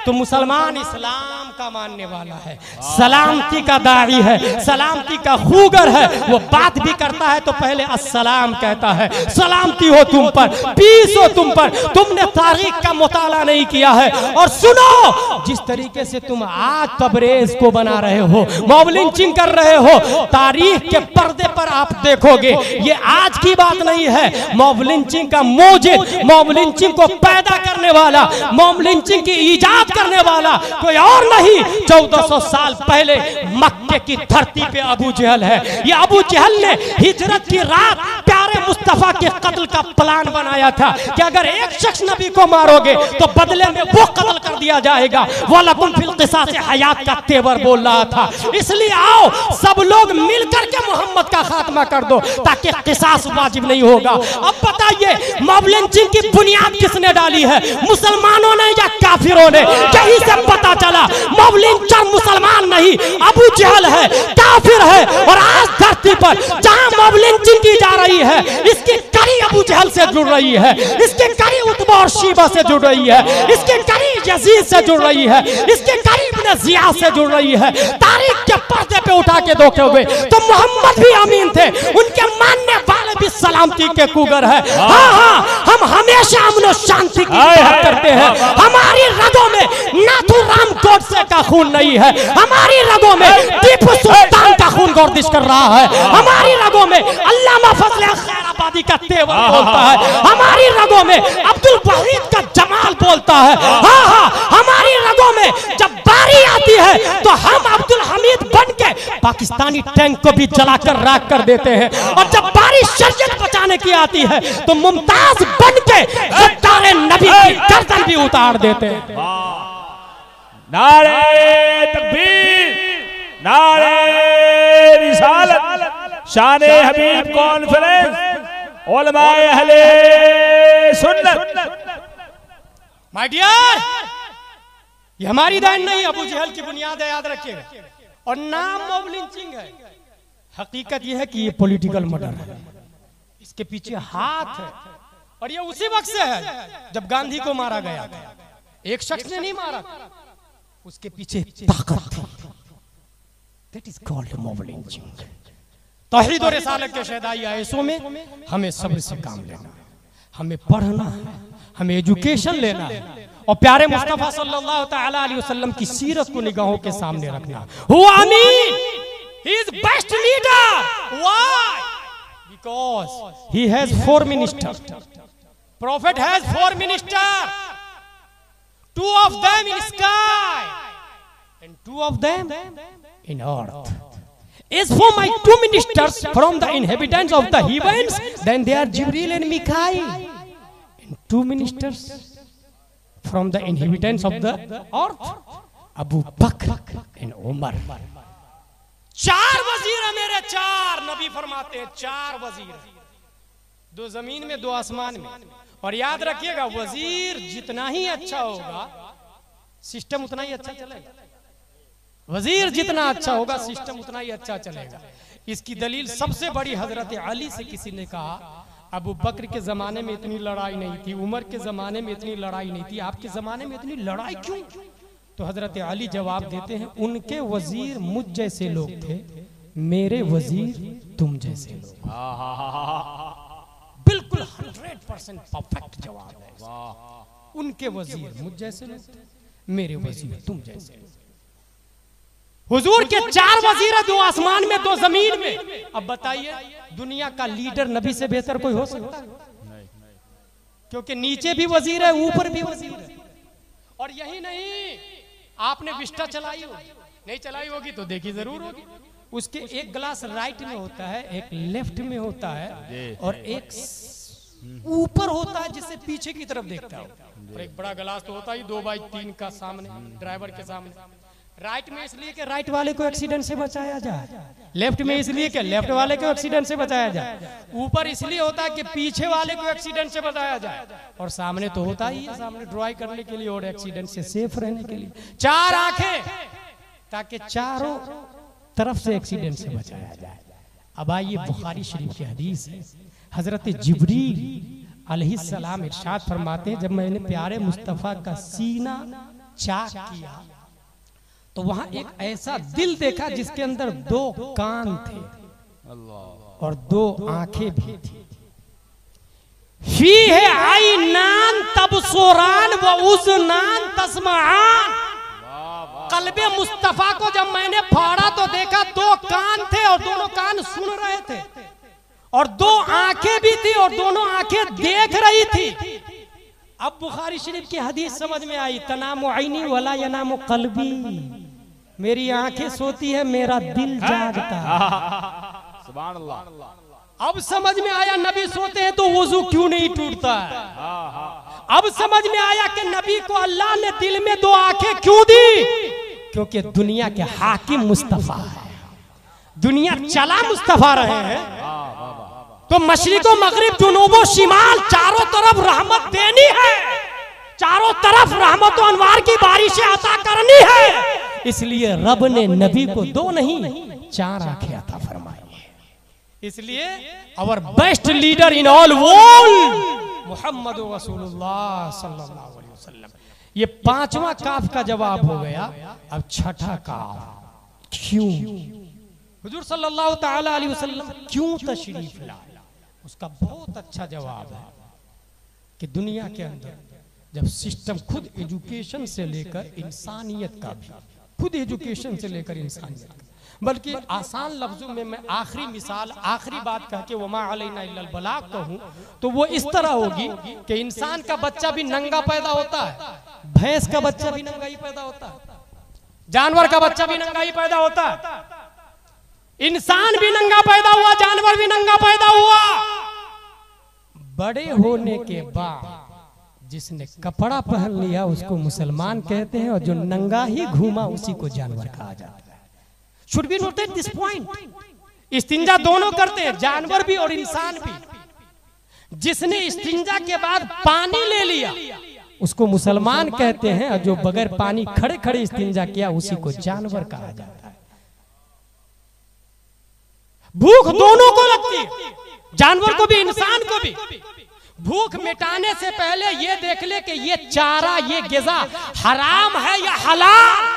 तो मुसलमान इस्लाम का मानने वाला है, सलामती का दाई है, सलामती का खूगर है। वो बात भी करता है तो पहले अस्सलाम कहता है, सलामती हो तुम पर, पीस हो तुम पर। तुमने तारीख का मुताला नहीं किया है। और सुनो, जिस तरीके से तुम आज तबरेज को बना रहे हो, मॉब लिंचिंग कर रहे हो, तारीख के पर्दे पर आप देखोगे ये आज की बात नहीं है। मॉब लिंचिंग का मौजिद, मॉब लिंचिंग को पैदा करने वाला, मॉब लिंचिंग की इजाद करने वाला कोई और नहीं, 1400 साल पहले मक्के की धरती पे अबू जहल है। ये अबू जहल ने हिजरत की रात प्यारे मुस्तफा के कत्ल का प्लान बनाया था कि अगर एक शख्स नबी को मारोगे तो बदले में वो कत्ल कर दिया जाएगा। वलकुम फिल क़िसास हयात का तेवर बोल रहा था। इसलिए आओ सब लोग मिलकर के मोहम्मद का खात्मा कर दो ताकि क़िसास वाजिब नहीं होगा। अब बताइए, मॉब लिंचिंग की बुनियाद किसने डाली है? मुसलमानों ने या काफिरों ने? यही से पता चला मॉब लिंचर मुसलमान नहीं, अबू जहल है, काफिर है। और आज धरती पर जहां मॉब लिंचिंग की जा रही है, इसकी कड़ी अबू जहल से जुड़ रही है, इसके कड़ी उतबा और शीबा से जुड़ रही है, इसके कड़ी यजीद से जुड़ रही है, इसके कड़ी इब्न जियाद से जुड़ रही है। तारीख के पर्दे पे उठा के देखोगे तो मोहम्मद भी अमीन थे, उनके मानने वाले भी सलामती के कुगर है। हाँ हाँ, हम हमेशा अमन और शांति की बात करते हैं। हमारी रगों में नाथुराम गोडसे का खून नहीं है, हमारी रगों में टीपू सुल्तान का खून गर्दिश कर रहा है, हमारी रगों में अल्लामा फजल खैराबादी का तेवर बोलता है, हमारी रगों में अब्दुल वहीद का जमाल बोलता है। हाँ हाँ, हमारी रगों में जब बारी आती है तो हम अब्दुल हमीद बन के पाकिस्तानी टैंक को भी जलाकर राख कर देते हैं। और जब बारी शरीयत बचाने की आती है तो मुमताज बन के सत्तारे नबी की गर्दन भी उतार देते हैं। नारे तकबीर, नारे रिसालत, शाने हबीब कॉन्फ्रेंस, उलमाए अहले सुन्नत। माय डियर, ये हमारी दान नहीं, अबू जहल की बुनियाद है, याद रखिएगा। और नाम मॉब लिंचिंग है, हकीकत यह है कि ये पॉलिटिकल मर्डर है, इसके पीछे हाथ है। और ये उसी वक्त से है जब गांधी को मारा गया, एक शख्स ने नहीं मारा, उसके पीछे ताकत थी। That is called mob lynching. तौहीद और रिसालत के शहदाई आयसों में हमें सब्र से काम लेना, हमें पढ़ना है, हमें एजुकेशन लेना है और प्यारे मुस्तफा सल्लल्लाहु तआला अलैहि वसल्लम की सीरत को निगाहों के सामने रखना। हुआ आमीन, he is best leader. Why? Because he has 4 ministers. Prophet has 4 ministers, 2 of them in sky and 2 of them in earth. As for my 2 ministers from the inhabitants of the heavens, then they are Jibril and Mikail, and 2 ministers from the inhabitants of the earth, Abu Bakr and Umar. 4 वजीर है मेरे, 4 नबी फरमाते हैं, 4 वजीर, 2 जमीन में 2 आसमान में। और याद रखिएगा, वजीर जितना ही अच्छा होगा सिस्टम उतना ही अच्छा चलेगा। वजीर जितना अच्छा होगा सिस्टम उतना ही अच्छा चलेगा। इसकी दलील सबसे बड़ी हजरत अली से किसी ने कहा, अबू बकर के जमाने में इतनी लड़ाई नहीं थी, उमर के जमाने में इतनी लड़ाई नहीं थी, आपके जमाने में इतनी लड़ाई क्यों? तो हजरत अली जवाब देते हैं, उनके वजीर मुझ जैसे लोग थे, मेरे वजीर तुम जैसे लोग। बिल्कुल 100% परफेक्ट जवाब है। उनके वजीर मुझ जैसे लोग थे, मेरे वजीर तुम जैसे लोग। हुजूर के 4 वजीर है, 2 आसमान में 2 जमीन में। अब बताइए दुनिया का लीडर नबी से बेहतर कोई हो सकता है? क्योंकि नीचे भी वजीर है, ऊपर भी वजीर है। और यही नहीं, आपने विस्टा चलाई होगी, नहीं चलाई होगी तो देखी जरूर होगी, उसके एक ग्लास राइट में होता है, एक लेफ्ट में होता है, और एक ऊपर होता है जिससे पीछे की तरफ देखता है। और एक बड़ा गिलास तो होता ही 2x3 का सामने, ड्राइवर के सामने। राइट में इसलिए कि राइट वाले को एक्सीडेंट से बचाया जाए, लेफ्ट में इसलिए कि लेफ्ट वाले को एक्सीडेंट से बचाया जाए, ऊपर इसलिए होता है कि पीछे वाले को एक्सीडेंट से बचाया जाए, और सामने तो होता ही है, सामने ड्राइव करने के लिए और एक्सीडेंट से सेफ रहने के लिए। 4 आंखें ताकि चारों तरफ से एक्सीडेंट से बचाया जाए। अब आइए बुखारी शरीफ की हदीस है, हजरत जिब्रील अलैहिस्सलाम इरशाद फरमाते हैं, जब मैंने प्यारे मुस्तफा का सीना चाक किया तो वहां एक ऐसा दिल देखा जिसके अंदर 2 कान थे और 2 आंखें भी थी। फीहे आइनान तबसुरान व उज़नान तस्माआन। कल्बे मुस्तफा को जब मैंने फाड़ा तो देखा 2 कान थे और दोनों कान सुन रहे थे, और 2 आंखें भी थी और दोनों आंखें देख रही थी। अब बुखारी शरीफ की हदीस समझ में आई, तनामु आईनी वला यनामु कल्बी। मेरी आंखें सोती है, मेरा दिल जागता है। सुभान अल्लाह। अब समझ में आया नबी सोते हैं तो वुजू क्यों नहीं टूटता है। अब समझ में आया कि नबी को अल्लाह ने दिल में 2 आंखें क्यों दी, क्योंकि दुनिया के हाकिम मुस्तफा है, दुनिया चला मुस्तफा रहे हैं। तो मशरिको मगरिब जुनूबो शिमाल चारों तरफ रहमत देनी है, चारों तरफ रहमत और अनवार की बारिशें अता करनी है। इसलिए रब ने नबी को 2 नहीं 4 आंखें अता फरमाई है। इसलिए our best leader in all world Muhammad रसूलुल्लाह सल्लल्लाहु अलैहि वसल्लम। ये 5वां काफ का जवाब हो गया। अब 6ठा काफ, क्यों हुजूर सल्लल्लाहु ताला अलैहि वसल्लम क्यों तशरीफ लाए, उसका बहुत अच्छा जवाब है कि दुनिया के अंदर जब सिस्टम खुद एजुकेशन से लेकर इंसानियत का भी, खुद एजुकेशन से लेकर इंसानियत का, बल्कि आसान लफ्जों में मैं आखिरी मिसाल, आखिरी बात कह के वमा अलैना इल्लल बलाग कहूं तो वो इस तरह होगी कि इंसान का बच्चा भी नंगा पैदा होता है, भैंस का बच्चा भी नंगा ही पैदा होता है, जानवर का बच्चा भी नंगा ही पैदा होता है, इंसान भी नंगा पैदा हुआ, जानवर भी नंगा पैदा हुआ। बड़े होने के बाद जिसने कपड़ा पहन लिया उसको मुसलमान कहते हैं, और जो नंगा ही घूमा उसी को जानवर कहा जाता है। Should be noted this point. इस्तिंजा दोनों करते हैं, जानवर भी और इंसान भी। जिसने इस्तिंजा के बाद पानी ले लिया उसको मुसलमान कहते हैं, और जो बगैर पानी खड़े खड़े इस्तिंजा किया उसी को जानवर कहा जाता है। भूख दोनों को लगती है, जानवर को भी इंसान को भी। भूख मिटाने से पहले ये देख ले कि ये चारा, ये ग़िज़ा हराम है या हलाल।